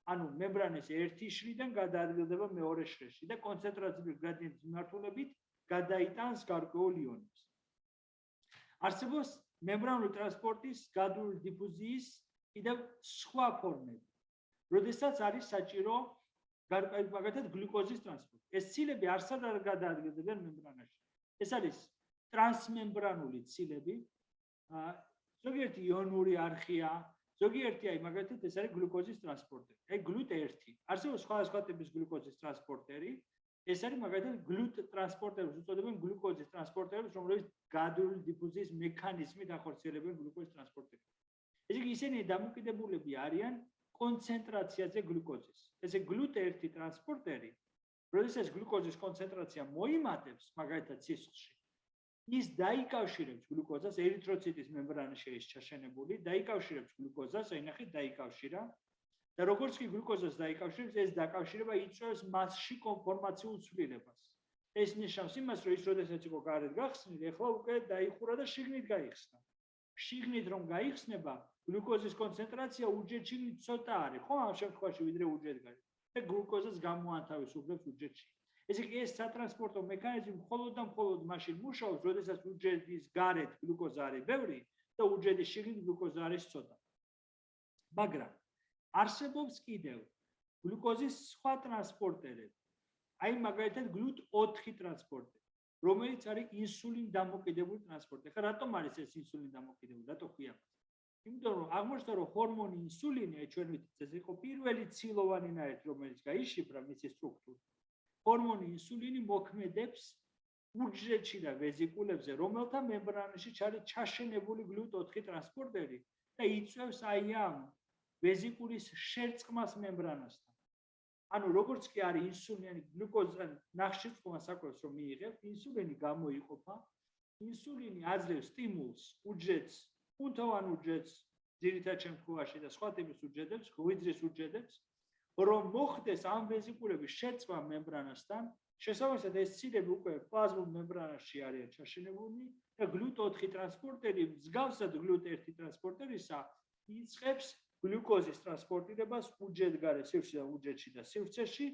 ანუ მემბრანის ერთი შრიდან გადაადგილდება მეორე შრეში და კონცენტრაციული გრადიენტის მიმართულებით გადაიტანს გარკვეულ იონებს. არსებობს მემბრანული ტრანსპორტის გაადვილებული დიფუზიის კიდევ სხვა ფორმები, როდესაც არის საჭირო მაგალითად გლუკოზის ტრანსპორტი. ეს ცილები არსად არ გადაადგილდებიან მემბრანაში. ეს არის ტრანსმემბრანული ცილები, ზოგიერთი იონური არხია, ზოგიერთი აი მაგალითად ეს არის გლუკოზის ტრანსპორტერი. აი GLUT1. არსებობს სხვადასხვა ტიპის გლუკოზის ტრანსპორტერი. ეს არის მაგალითად GLUT ტრანსპორტერებს უწოდებენ გლუკოზის ტრანსპორტერებს, რომლებიც გადიული დიფუზიის მექანიზმით ახორციელებენ გლუკოზის ტრანსპორტერებს. ესე იგი ისინი დამოკიდებულები არიან კონცენტრაციაზე გლუკოზის. ესე GLUT1 ტრანსპორტერი, როდესაც გლუკოზის კონცენტრაცია მოიმატებს, მაგალითად სისხლში, ის დაიკავშირებს გლუკოზას, ერითროციტის მემბრანაში ის ჩაშენებული, დაიკავშირებს გლუკოზას, აი ნახეთ, დაიკავშირა. და როგორც კი გლუკოზას დაიკავშირებს, ეს დაკავშირება იწვევს მასში კონფორმაციულ ცვლილებას. ეს ნიშნავს იმას, რომ ის როდესაც იყო გარეთ გახსნილი, ახლა უკვე დაიხურა და შიგნით გაიხსნა. შიგნით რომ გაიხსნება, გლუკოზის კონცენტრაცია უჯრედში ცოტა არის, ხო, ამ შემთხვევაში ვიდრე უჯრედგარეთ. და გლუკოზას გამოანთავისუფლებს უჯრედში. ესე იგი ეს სატრანსპორტო მექანიზმი მხოლოდ და მხოლოდ მაშინ მუშაობს, როდესაც უჯრედის გარეთ გლუკოზა არის ბევრი და უჯრედის შიგნით გლუკოზა არის ცოტა. მაგრამ არსებობს კიდევ გლუკოზის სხვა ტრანსპორტერები. აი მაგალითად GLUT4 ტრანსპორტერი, რომელიც არის ინსულინ დამოკიდებული ტრანსპორტერი. ხა რატომ არის ეს ინსულინ დამოკიდებული? რატო ქვია? იმიტომ რომ აღმოჩნდა რომ ჰორმონი ინსულინი, ჩვენ ვიცით, ეს იყო პირველი ცილოვანი ნაერთი, რომელიც გაიშიფრა მისი სტრუქტურა. ჰორმონი ინსულინი მოქმედებს უჯრედში და ვეზიკულებზე, რომელთა მემბრანაში არის ჩაშენებული GLUT4 ტრანსპორტერი და იწვევს აი ამ ვეზიკულის შერწყმას მემბრანასთან. ანუ როგორც კი არის ინსულინი გლუკოზთან ნახშირწყლმა საკვებს რომ მიიღებს, ინსულინი გამოიყოფა, ინსულინი აძლევს სტიმულს უჯრედს, კუნთოვან უჯრედს, ძირითად შემთხვევაში და სხვა ტიპის უჯრედებს, ღვიძლის უჯრედებს, რომ მოხდეს ამ ვეზიკულების შერწყმა მემბრანასთან, შესაბამისად ეს ცილები უკვე პლაზმურ მემბრანაში არიან ჩაშენებული და GLUT4 ტრანსპორტერი, მსგავსად GLUT1 ტრანსპორტერისა, იწყებს გლუკოზის ტრანსპორტირებას უჯრედგარე სივრცეში და უჯრედში და სივრცეში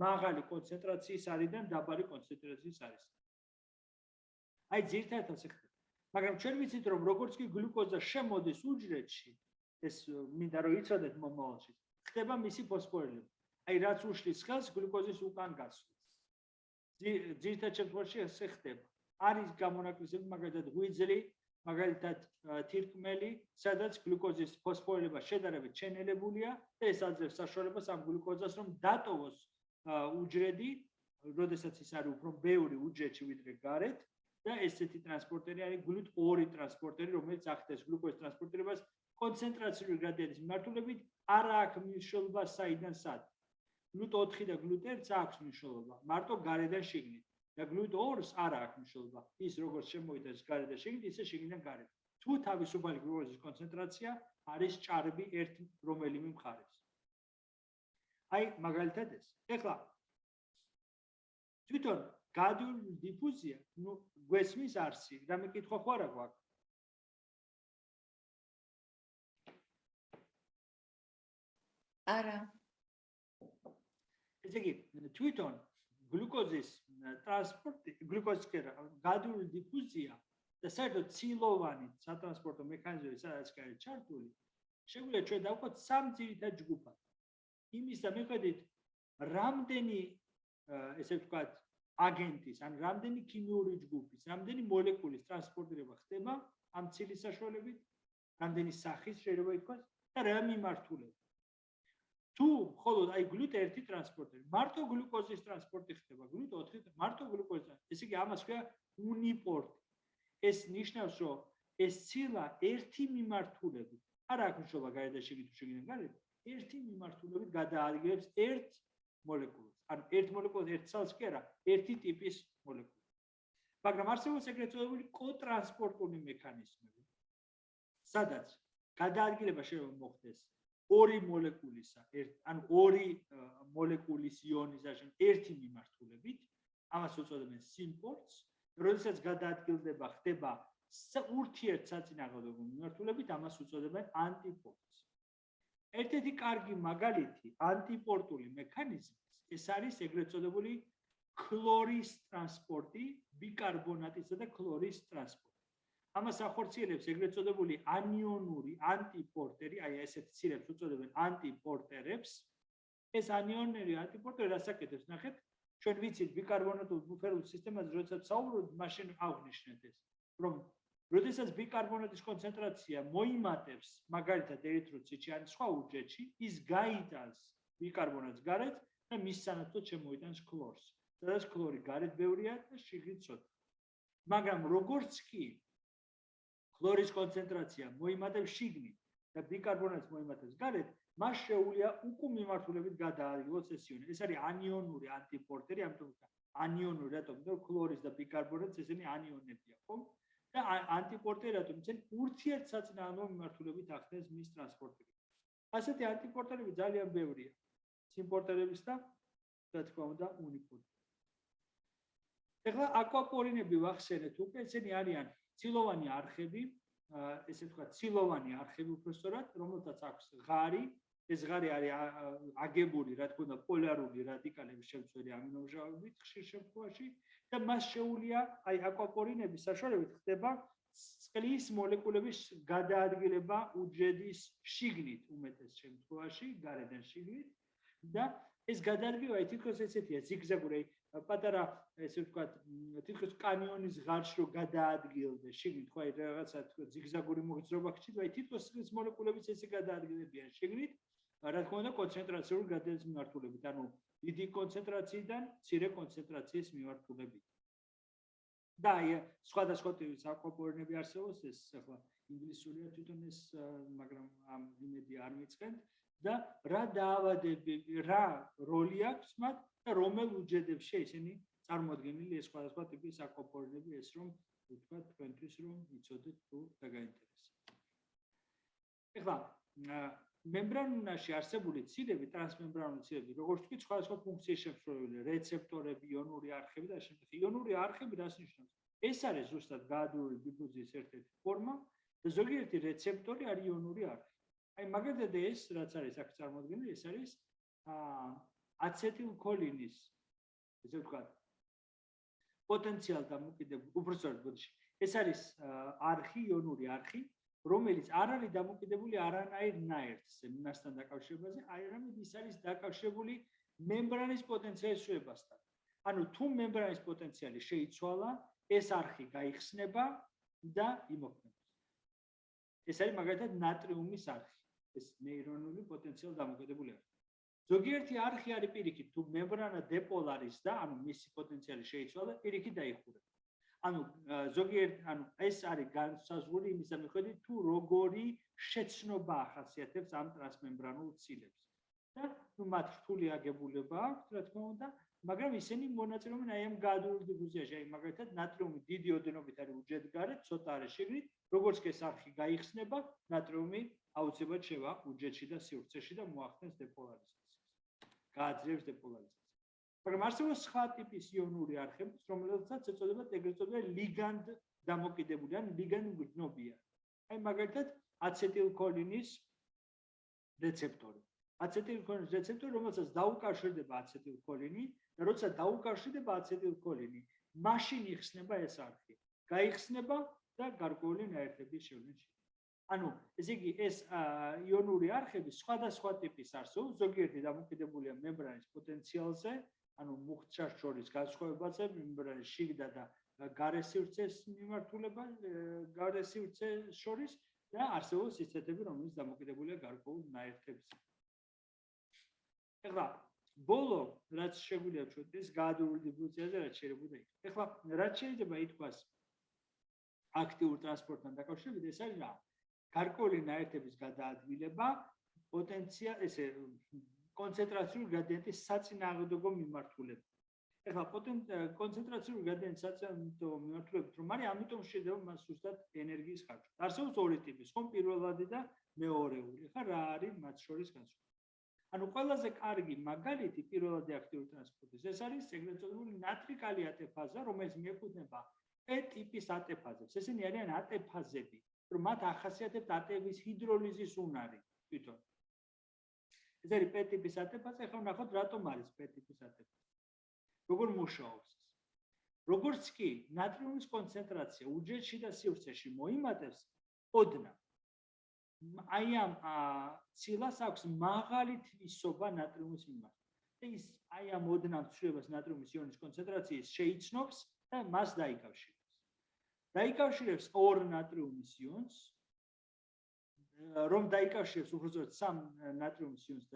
მაღალი კონცენტრაციის არიდან დაბალი კონცენტრაციის არის. აი ძირითადად ასე ხდება. მაგრამ ჩვენ ვიცით რომ როგორც კი გლუკოზა შემოდის უჯრედში, ეს მინდა რომ იცოდეთ მომავალში, ხდება მისი ფოსფორილება. აი რაც უშლის ხელს გლუკოზის უკან გასვლას. ძირითადად შემთხვევაში ასე ხდება. არის გამონაკლისები მაგალითად ღვიძლი, მაგალითად თირკმელი, სადაც გლუკოზის ფოსფორილება შედარებით ჩენელებულია და ეს აძლევს საშუალებას ამ გლუკოზას რომ დატოვოს უჯრედი, როდესაც ის არის უფრო ბევრი უჯრედში ვიდრე გარეთ და ესეთი ტრანსპორტერი არის GLUT2 ტრანსპორტერი, რომელიც ახდენს გლუკოზის ტრანსპორტირებას კონცენტრაციული გრადიენტის მიმართულებით, არ აქვს მნიშვნელობა საიდან სად. GLUT4 და GLUT1-ს აქვს მნიშვნელობა, მარტო გარედან შიგნით. და GLUT2-ს არ აქვს მნიშვნელობა. ის როგორც შემოიდეს გარედან შიგნით, ისე შიგნიდან გარეთ. თუ თავისუფალი გლუკოზის კონცენტრაცია არის ჭარბი ერთ რომელიმე მხარეს. აი მაგალითად ეს. ეხლა თვითონ გადიული დიფუზია, ნუ გვესმის არსი, რამე კითხვა ხო არა გვაქვს? არა. ესე იგი, თვითონ გლუკოზის ტრანსპორტი, გლუკოზის გადიული დიფუზია და საერთოდ ცილოვანი სატრანსპორტო მექანიზმები, სადაც არის ჩართული, შეგვიძლია ჩვენ დავყოთ სამ ძირითად ჯგუფად. იმის და მიხედვით, რამდენი ესე ვთქვათ, აგენტის, ან რამდენი ქიმიური ჯგუფის, რამდენი მოლეკულის ტრანსპორტირება ხდება ამ ცილის საშუალებით, რამდენი სახის შეიძლება ითქვას და რა მიმართულებით. თუ მხოლოდ აი GLUT1 ტრანსპორტერი, მარტო გლუკოზის ტრანსპორტი ხდება, GLUT4 მარტო გლუკოზის, ესე იგი ამას ქვია უნიპორტი. ეს ნიშნავს, რომ ეს ცილა ერთი მიმართულებით, არ აქვს მნიშვნელობა გარედან შიგნით თუ შიგნიდან გარეთ, ერთი მიმართულებით გადაადგილებს ერთ მოლეკულს. ანუ ერთ მოლეკულს ერთ ცალს კი არა, ერთი ტიპის მოლეკულს. მაგრამ არსებობს ეგრეთ წოდებული კოტრანსპორტული მექანიზმები, სადაც გადაადგილება შეიძლება მოხდეს ორი მოლეკულისა, ანუ ორი მოლეკულის იონიზაცია ერთი მიმართულებით, ამას უწოდებენ სიმპორტს, როდესაც გადაადგილდება ხდება ურთიერთსაწინააღმდეგო მიმართულებით, ამას უწოდებენ ანტიპორტს. ერთ-ერთი კარგი მაგალითი ანტიპორტული მექანიზმის ეს არის ეგრეთ წოდებული ქლორის ტრანსპორტი, ბიკარბონატისა და ქლორის ტრანსპორტი. ამას ახორციელებს ეგრეთ წოდებული ანიონური ანტიპორტერი, აი ესეთ ცილებს უწოდებენ ანტიპორტერებს. ეს ანიონური ანტიპორტერი რას აკეთებს, ნახეთ, ჩვენ ვიცით ბიკარბონატულ ბუფერულ სისტემაზე, როდესაც საუბრობთ, მაშინ აღვნიშნეთ ეს, რომ როდესაც ბიკარბონატის კონცენტრაცია მოიმატებს მაგალითად ერითროციტში ან სხვა უჯრედში, ის გაიტანს ბიკარბონატს გარეთ და მის სანაცვლოდ შემოიტანს ქლორს. სადაც ქლორი გარეთ ბევრია და შიგნით ცოტა. მაგრამ როგორც კი ქლორის კონცენტრაცია მოიმატებს შიგნით და ბიკარბონატს მოიმატებს გარეთ, მას შეუძლია უკუ მიმართულებით გადაადგილოს ეს იონი. ეს არის ანიონური ანტიპორტერი, ამიტომ ანიონური რატომ? იმიტომ რომ ქლორის და ბიკარბონატს ესენი ანიონებია, ხო? და ანტიპორტერი რატომ? ისინი ურთიერთსაწინააღმდეგო მიმართულებით ახდენს მის ტრანსპორტირებას. ასეთი ანტიპორტერები ძალიან ბევრია. სიმპორტერების და რა თქმა უნდა უნიპორტერები. ეხლა აკვაპორინები ვახსენეთ უკვე, ესენი არიან ცილოვანი არხები, ესე ვთქვათ, ცილოვანი არხები უпростоრად, რომელთაც აქვს ღარი, ეს ღარი არის აგებული, რა თქმა უნდა, პოლარული რადიკალების შემცველი ამინომჟავებით ხშირ შემთხვევაში და მას შეუძლია, აი აკვაპორინების საშუალებით ხდება წყლის მოლეკულების გადაადგილება უჯრედის შიგნით უმეტეს შემთხვევაში, გარედან შიგნით და ეს გადაადგილება თითქოს ესეთია, ზიგზაგური, პატარა ესე ვთქვათ, თითქოს კანიონის ღარში რო გადაადგილდეს შიგნით, ხო, აი რაღაცა თქო ზიგზაგური მოძრაობა ხდება, აი თითქოს წყლის მოლეკულებიც ესე გადაადგილებიან შიგნით, რა თქმა უნდა, კონცენტრაციული გადაადგილების მიმართულებით, ანუ დიდი კონცენტრაციიდან მცირე კონცენტრაციის მიმართულებით. და აი სხვადასხვა ტიპის აკვაპორინები არსებობს, ეს ახლა ინგლისურია თვითონ ეს, მაგრამ ამ იმედი არ მიწყენთ და რა დაავადებები, რა როლი აქვს მათ და რომელ უჯრედებში ისინი წარმოადგენილი ეს სხვადასხვა ტიპის აკვაპორინები, ეს რომ ვთქვათ თქვენთვის რომ იცოდეთ თუ დაგაინტერესებთ. ეხლა მემბრანაში არსებული ცილები, ტრანსმემბრანული ცილები, როგორც ვთქვით, სხვადასხვა ფუნქციის შემსრულებელი, რეცეპტორები, იონური არხები და შემდეგ. იონური არხები რას ნიშნავს? ეს არის ზუსტად გაადურული დიფუზიის ერთ-ერთი ფორმა და ზოგიერთი რეცეპტორი არის იონური არხი. აი მაგალითად ეს რაც არის აქ წარმოადგენილი, ეს არის აცეტილქოლინის, ესე ვთქვათ, პოტენციალ დამოკიდებული, უბრალოდ ბოდიში. ეს არის არხი, იონური არხი, რომელიც არ არის დამოკიდებული არანაირ ნაერთზე, მინასთან დაკავშირებაზე, არამედ ის არის დაკავშირებული მემბრანის პოტენციალის შუებასთან. ანუ თუ მემბრანის პოტენციალი შეიცვალა, ეს არხი გაიხსნება და იმოქმედებს. ეს არის მაგალითად ნატრიუმის არხი, ეს ნეირონული პოტენციალ დამოკიდებული არხი. ზოგიერთი არხი არის პირიქით, თუ მემბრანა დეპოლარიზდა, ანუ მისი პოტენციალი შეიცვალა, პირიქით დაიხურება. ანუ ეს არის განსაზღვრული იმის მიხედვით, თუ როგორი შეცნობა ახასიათებს ამ ტრანსმემბრანულ ცილებს. და მათ რთული აგებულება აქვს, რა თქმა უნდა, მაგრამ ისინი მონაწილეობენ აი ამ გაადურულ დიფუზიაში, აი მაგალითად ნატრიუმი დიდი ოდენობით არის უჯრედგარეთ, ცოტა არის შიგნით, როგორც კი ეს არხი გაიხსნება, ნატრიუმი აუცილებლად შევა უჯრედში და სივრცეში და მოახდენს დეპოლარიზაციას. გააძლიერებს დეპოლარიზაციას. მაგრამ არსებობს სხვა ტიპის იონური არხები, რომელთაც ეწოდებათ ეგრეთ წოდებული ლიგანდ დამოკიდებული, ან ლიგანდ მგრძნობია. აი მაგალითად აცეტილქოლინის რეცეპტორი. აცეტილქოლინის რეცეპტორი, რომელსაც დაუკავშირდება აცეტილქოლინი და როცა დაუკავშირდება აცეტილქოლინი, მაშინ იხსნება ეს არხი. გაიხსნება და გარკვეული ნაერთების შევლენში. ანუ ესე იგი ეს იონური არხები სხვადასხვა ტიპის არსებობს, ზოგიერთი დამოკიდებულია მემბრანის პოტენციალზე, ანუ მუხტ შორის განსხვავებაზე, მემბრანის შიგდა და გარე სივრცეს მიმართულება, გარე სივრცეს შორის და არსებობს ისეთები, რომელიც დამოკიდებულია გარკვეულ ნაერთებზე. ეხლა ბოლო რაც შეგვიძლია ვთქვათ ეს გაადურული დიფუზიაზე რაც შეიძლება ითქვას. ეხლა რაც შეიძლება ითქვას აქტიურ ტრანსპორტთან დაკავშირებით, ეს არის რა? გარკვეული ნაერთების გადაადგილება, პოტენციალ ესე კონცენტრაციული გრადიენტის საწინააღმდეგო მიმართულებით. ეხლა კონცენტრაციული გრადიენტის საწინააღმდეგო მიმართულებით რომ არის, ამიტომ შეიძლება მას ზუსტად ენერგიის ხარჯვა. არსებობს ორი ტიპი, ხომ პირველადი და მეორეული. ეხლა რა არის მათ შორის განსხვავება? ანუ ყველაზე კარგი მაგალითი პირველადი აქტიური ტრანსპორტის ეს არის ეგრეთ წოდებული ნატრიკალი ატეფაზა, რომელიც მიეკუთვნება ტიპის ატეფაზებს. ესენი არიან ატეფაზები, რომ მათ ახასიათებთ ატების ჰიდროლიზის უნარი თვითონ. ეს არის ტიპის ატეფაზა, ახლა ნახოთ რატომ არის ტიპის ატეფაზა. როგორ მუშაობს ეს? როგორც კი ნატრიუმის კონცენტრაცია უჯრედში და სივრცეში მოიმატებს, ოდნავ აი ამ ცილას აქვს მაღალი თვისობა ნატრიუმის მიმართ. და ის აი ამ ოდნავ ცვლილებას ნატრიუმის იონის კონცენტრაციის შეიცნობს და მას დაიკავშირებს. დაიკავშირებს ორ ნატრიუმის იონს, რომ დაიკავშირებს უბრალოდ სამ ნატრიუმის იონს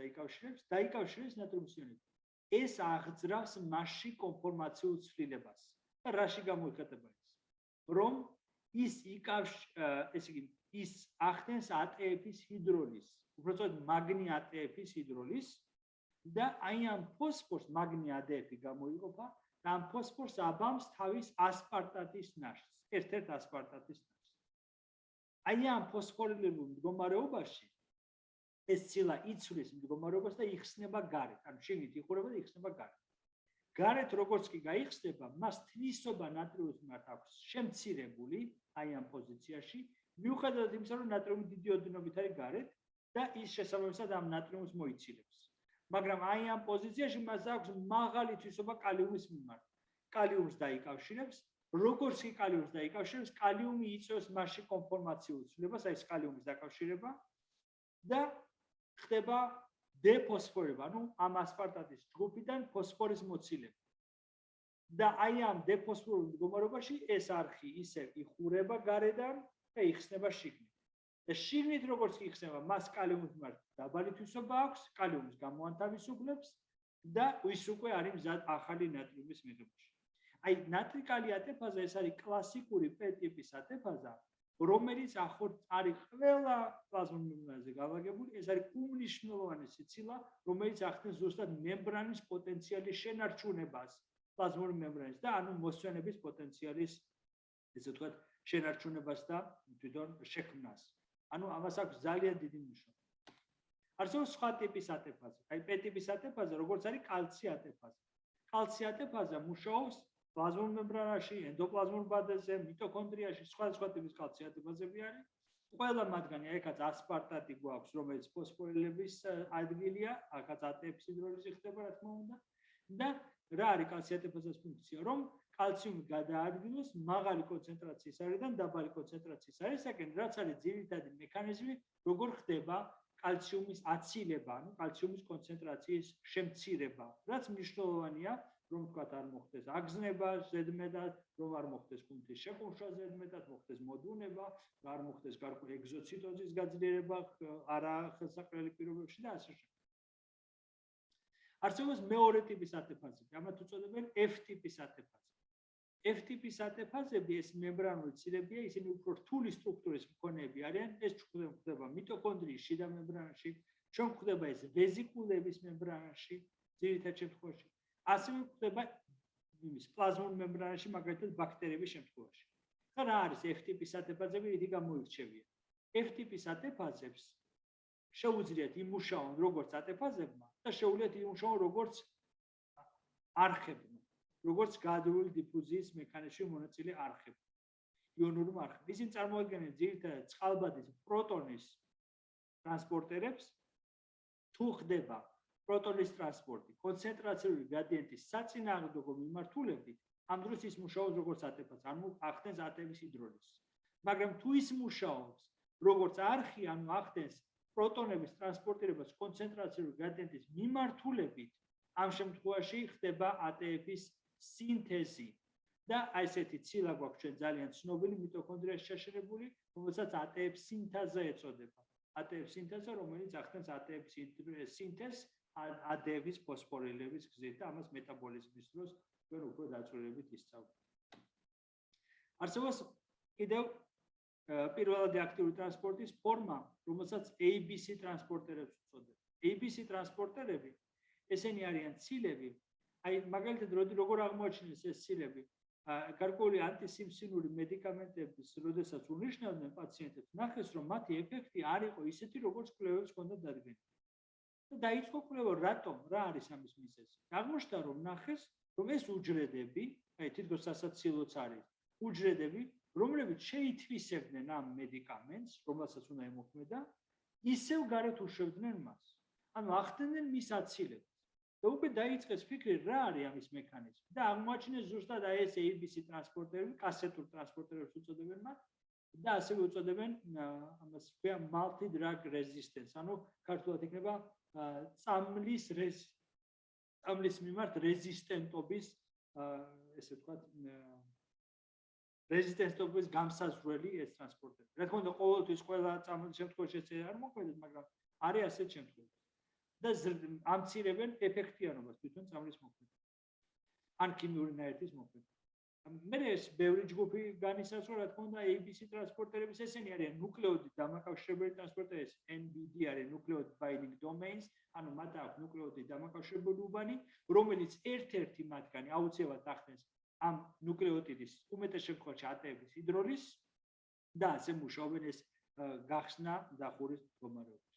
დაიკავშირებს ნატრიუმის იონით. ეს აღძრავს მასში კონფორმაციულ ცვლილებას. და რაში გამოიხატება ეს? რომ ის ახდენს ATF-ის ჰიდროლიზს, უბრალოდ მაგნი ATF-ის ჰიდროლიზს და აი ამ ფოსფორს მაგნი ADF-ი გამოიყოფა და ამ ფოსფორს აბამს თავის ასპარტატის ნაშთს, ერთ-ერთ ასპარტატის ნაშთს. აი ამ ფოსფორილებულ მდგომარეობაში ეს ცილა იცვლის მდგომარეობას და იხსნება გარეთ, ანუ შიგნით იხურება და იხსნება გარეთ. გარეთ როგორც კი გაიხსნება, მას თვისობა ნატრიუმის მიმართ აქვს შემცირებული, აი ამ პოზიციაში, მიუხედავად იმისა, რომ ნატრიუმი დიდი ოდენობით არის გარეთ და ის შესაბამისად ამ ნატრიუმს მოიცილებს. მაგრამ აი ამ პოზიციაში მას აქვს მაღალი თვისობა კალიუმის მიმართ. კალიუმს დაიკავშირებს, როგორც კი კალიუმს დაიკავშირებს, კალიუმი იწვევს მასში კონფორმაციულ ცვლილებას, აი ეს კალიუმის დაკავშირება და ხდება დეფოსფორება, ანუ ამ ასპარტატის ჯგუფიდან ფოსფორის მოცილება. და აი ამ დეფოსფორულ მდგომარეობაში ეს არხი ისევ იხურება გარედან და იხსნება შიგნით. და შიგნით როგორც კი იხსნება, მას კალიუმის მიმართ დაბალი თვისობა აქვს, კალიუმს გამოანთავისუფლებს და ის უკვე არის მზად ახალი ნატრიუმის მიღებაში. აი ნატრიკალი ATF-აზე ეს არის კლასიკური P-ტიპის ATF-აზა, რომელიც არის ყველა პლაზმურ მემბრანაზე განლაგებული, ეს არის უმნიშვნელოვანესი ცილა, რომელიც ახდენს ზუსტად მემბრანის პოტენციალის შენარჩუნებას პლაზმური მემბრანის და ანუ მოსვენების პოტენციალის, ესე ვთქვათ, შენარჩუნებას და თვითონ შექმნას. ანუ ამას აქვს ძალიან დიდი მნიშვნელობა. არსებობს სხვა ტიპის ATF-აზე. აი P-ტიპის ATF-აზე, როგორც არის კალცი ATF-აზე. კალცი ATF-აზე მუშაობს პლაზმურ მემბრანაში, ენდოპლაზმურ ბადეზე, მიტოქონდრიაში, სხვა ტიპის კალცი ATF-აზები არის. ყველა მათგანი აიქაც ასპარტატი გვაქვს, რომელიც ფოსფორილების ადგილია, აქაც ATF-ის ჰიდროლიზი ხდება, რა თქმა უნდა. და რა არის კალცი ATF-აზის ფუნქცია? რომ კალციუმი გადაადგილოს მაღალი კონცენტრაციის არიდან დაბალი კონცენტრაციის არისაკენ, რაც არის ძირითადი მექანიზმი, როგორ ხდება კალციუმის აცილება, ანუ კალციუმის კონცენტრაციის შემცირება, რაც მნიშვნელოვანია, რომ თქვათ არ მოხდეს აგზნება ზედმეტად, რომ არ მოხდეს კუნთის შეკუმშვა ზედმეტად, მოხდეს მოდუნება, არ მოხდეს გარკვეული ეგზოციტოზის გაძლიერება არახელსაყრელი პირობებში და ასე შემდეგ. არსებობს მეორე ტიპის ATF-აზები, ამათ უწოდებენ F-ტიპის ATF-აზები. F-ტიპის ATF-აზები ეს მემბრანული ცილებია, ისინი უფრო რთული სტრუქტურის მქონეები არიან, ეს გვხვდება მიტოქონდრიის შიდა მემბრანაში, ჩვენ გვხვდება ეს ვეზიკულების მემბრანაში, ძირითად შემთხვევაში. ასევე გვხვდება იმის პლაზმურ მემბრანაში, მაგალითად ბაქტერიების შემთხვევაში. ხა რა არის F-ტიპის ATF-აზები, რითი გამოირჩევიან? F-ტიპის ATF-აზებს შეუძლიათ იმუშაონ როგორც ATF-აზებმა და შეუძლიათ იმუშაონ როგორც არხებმა, როგორც გადრული დიფუზიის მექანიზმში მონაწილე არხებმა, იონური არხები. ისინი წარმოადგენენ ძირითადად წყალბადის პროტონის ტრანსპორტერებს. თუ ხდება პროტონის ტრანსპორტი კონცენტრაციული გრადიენტის საწინააღმდეგო მიმართულებით, ამ დროს ის მუშაობს როგორც ATF-აზ, ანუ ახდენს ATF-ის ჰიდროლიზს. მაგრამ თუ ის მუშაობს როგორც არხი, ანუ ახდენს პროტონების ტრანსპორტირებას კონცენტრაციული გრადიენტის მიმართულებით, ამ შემთხვევაში ხდება ATF-ის სინთეზი. და აი ესეთი ცილა გვაქვს ჩვენ ძალიან ცნობილი მიტოქონდრიაში შეშენებული, რომელსაც ATF სინთეზა ეწოდება. ATF სინთეზა, რომელიც ახდენს ATF-ის სინთეზს ADF-ის ფოსფორილების გზით და ამას მეტაბოლიზმის დროს ჩვენ უფრო დაწვრილებით ისწავლებთ. არსებობს კიდევ პირველადი აქტიური ტრანსპორტის ფორმა, რომელსაც ABC ტრანსპორტერებს უწოდებენ. ABC ტრანსპორტერები ესენი არიან ცილები, აი მაგალითად როგორ აღმოაჩინეს ეს ცილები, გარკვეული ანტისიმსინური მედიკამენტების, როდესაც უნიშნავდნენ პაციენტებს, ნახეს, რომ მათი ეფექტი არ იყო ისეთი, როგორც კვლევებს ჰქონდა დადგენილი. და დაიწყო კვლევა, რატომ, რა არის ამის მიზეზი. აღმოჩნდა, რომ ნახეს, რომ ეს უჯრედები, აი თითქოს სასაცილოც არის, უჯრედები, რომლებიც შეითვისებდნენ ამ მედიკამენტს, რომელსაც უნდა ემოქმედა, ისევ გარეთ უშვებდნენ მას. ანუ ახდენდნენ მის აცილებას. და უკვე დაიწყეს ფიქრი, რა არის ამის მექანიზმი და აღმოაჩინეს ზუსტად აი ეს ABC ტრანსპორტერები, კასეტურ ტრანსპორტერებს უწოდებენ მათ და ასევე უწოდებენ ამას multi drug resistance, ანუ ქართულად იქნება წამლის წამლის მიმართ რეზისტენტობის ესე ვთქვათ რეზისტენტობის გამსაზღვრელი ეს ტრანსპორტები. რა თქმა უნდა, ყოველთვის ყველა წამლის შემთხვევაში ესე არ მოქმედებს, მაგრამ არის ასეთ შემთხვევაში. და ამცირებენ ეფექტიანობას თვითონ წამლის მოქმედებას. ან ქიმიური ნაერთის მოქმედებას. მე ეს ბევრი ჯგუფი განისაზღვრა, რა თქმა უნდა, ABC ტრანსპორტერების ესენი არიან ნუკლეოდით დამაკავშირებელი ტრანსპორტერები, NBD არის nucleotide binding domains, ანუ მათ აქვს ნუკლეოდით დამაკავშირებელი უბანი, რომელიც ერთ-ერთი მათგანი აუცილებლად ახდენს ამ ნუკლეოტიდის უმეტეს შემთხვევაში ATP-ის ჰიდროლიზს და ასე მუშაობენ ეს გახსნა დახურის მდგომარეობაში.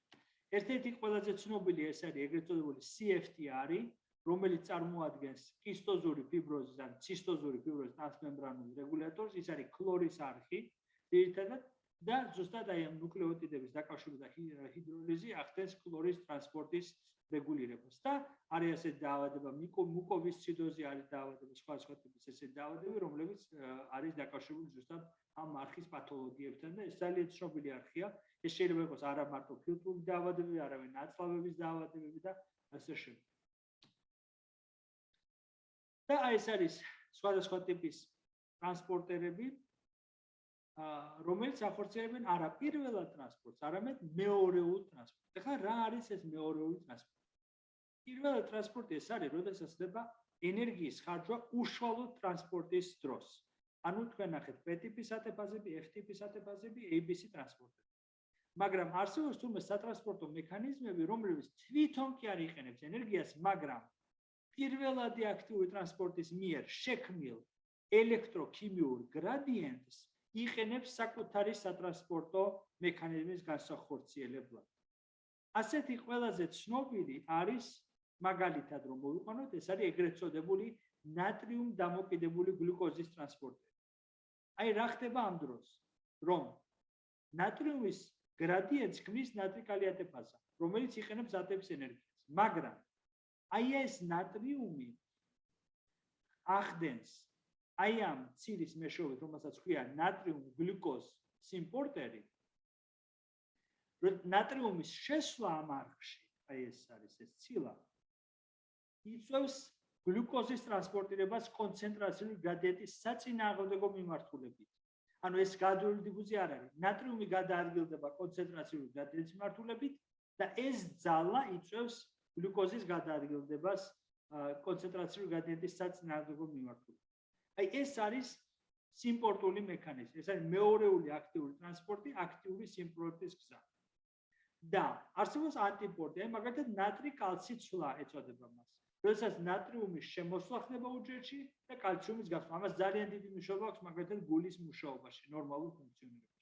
ერთ-ერთი ყველაზე ცნობილი ეს არის ეგრეთ წოდებული CFTR, რომელიც წარმოადგენს კისტოზური ფიბროზის ან ცისტოზური ფიბროზის ტრანსმემბრანულ რეგულატორს, ის არის ქლორის არხი, ძირითადად და ზუსტად აი ამ ნუკლეოტიდების დაკავშირება და ჰიდროლიზი ახდენს ქლორის ტრანსპორტის რეგულირებას და არის ასეთი დაავადება მუკოვისციდოზი არის დაავადება სხვა ტიპის ესეთი დაავადებები, რომლებიც არის დაკავშირებული ზუსტად ამ არხის პათოლოგიებთან და ეს ძალიან ცნობილი არხია. ეს შეიძლება იყოს არა მარტო ფილტრული დაავადებები, არავინ ნაწლავების დაავადებები და ასე შემდეგ. და აი ეს არის სხვადასხვა ტიპის ტრანსპორტერები, რომელიც ახორციელებენ არა პირველად ტრანსპორტს, არამედ მეორეულ ტრანსპორტს. ეხლა რა არის ეს მეორეული ტრანსპორტი? პირველი ტრანსპორტი ეს არის, როდესაც ხდება ენერგიის ხარჯვა უშუალოდ ტრანსპორტის დროს. ანუ თქვენ ნახეთ P ტიპის ატეფაზები, F ტიპის ატეფაზები, ABC ტრანსპორტები. მაგრამ არსებობს თუმცა სატრანსპორტო მექანიზმები, რომლებიც თვითონ კი არ იყენებს ენერგიას, მაგრამ პირველადი აქტიური ტრანსპორტის მიერ შექმნილ ელექტროქიმიურ გრადიენტს იყენებს საკუთარი სატრანსპორტო მექანიზმის განსახორციელებლად. ასეთი ყველაზე ცნობილი არის მაგალითად რომ მოვიყვანოთ, ეს არის ეგრეთ წოდებული ნატრიუმ დამოკიდებული გლუკოზის ტრანსპორტერი. აი რა ხდება ამ დროს, რომ ნატრიუმის გრადიენტს ქმნის ნატრიკალი ატეფაზა, რომელიც იყენებს ATP-ის ენერგიას, მაგრამ აი ეს ნატრიუმი ახდენს აი ამ ცილის მეშვეობით, რომელსაც ქვია ნატრიუმ გლუკოზ სიმპორტერი, ნატრიუმის შესვლა ამ არხში, აი ეს არის ეს ცილა, იწვევს გლუკოზის ტრანსპორტირებას კონცენტრაციული გრადიენტის საწინააღმდეგო მიმართულებით. ანუ ეს გადაული დიფუზია არ არის. ნატრიუმი გადაადგილდება კონცენტრაციული გრადიენტის მიმართულებით და ეს ძალა იწვევს გლუკოზის გადაადგილებას კონცენტრაციული გრადიენტის საწინააღმდეგო მიმართულებით. აი ეს არის სიმპორტული მექანიზმი. ეს არის მეორეული აქტიური ტრანსპორტი, აქტიური სიმპორტის გზა. და არსებობს ანტიპორტი, აი მაგალითად ნატრი-კალცი ცვლა ეწოდება მას. როდესაც ნატრიუმის შემოსვლა ხდება უჯრედში და კალციუმის გასვლა. ამას ძალიან დიდი მნიშვნელობა აქვს მაგალითად გულის მუშაობაში, ნორმალურ ფუნქციონირებაში.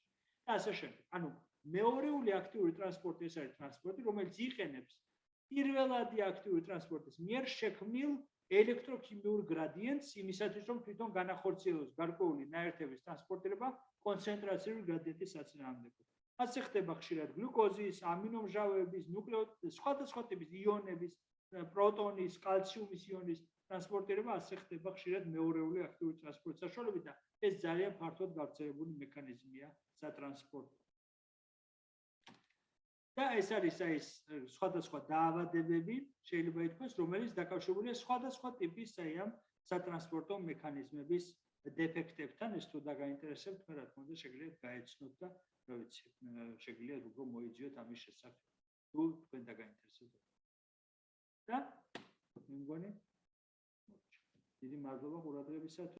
და ასე შემდეგ. ანუ მეორეული აქტიური ტრანსპორტი ეს არის ტრანსპორტი, რომელიც იყენებს პირველადი აქტიური ტრანსპორტის მიერ შექმნილ ელექტროქიმიურ გრადიენტს იმისათვის, რომ თვითონ განახორციელოს გარკვეული ნაერთების ტრანსპორტირება კონცენტრაციული გრადიენტის საწინააღმდეგოდ. ასე ხდება ხშირად გლუკოზის, ამინომჟავების, ნუკლეოტიდის, სხვადასხვა ტიპის იონების, პროტონის, კალციუმის იონის ტრანსპორტირება ასე ხდება ხშირად მეორეული აქტიური ტრანსპორტის საშუალებით და ეს ძალიან ფართოდ გავრცელებული მექანიზმია სატრანსპორტო. და ეს არის აი ეს სხვადასხვა დაავადებები, შეიძლება ითქვას, რომელიც დაკავშირებულია სხვადასხვა ტიპის აი ამ სატრანსპორტო მექანიზმების დეფექტებთან. ეს თუ დაგაინტერესებთ, მე რა თქმა უნდა შეგიძლიათ გაეცნოთ და რა ვიცი, შეგიძლიათ უფრო მოიძიოთ ამის შესახებ. თუ თქვენ დაგაინტერესებთ. და მე მგონი დიდი მადლობა ყურადღებისათვის.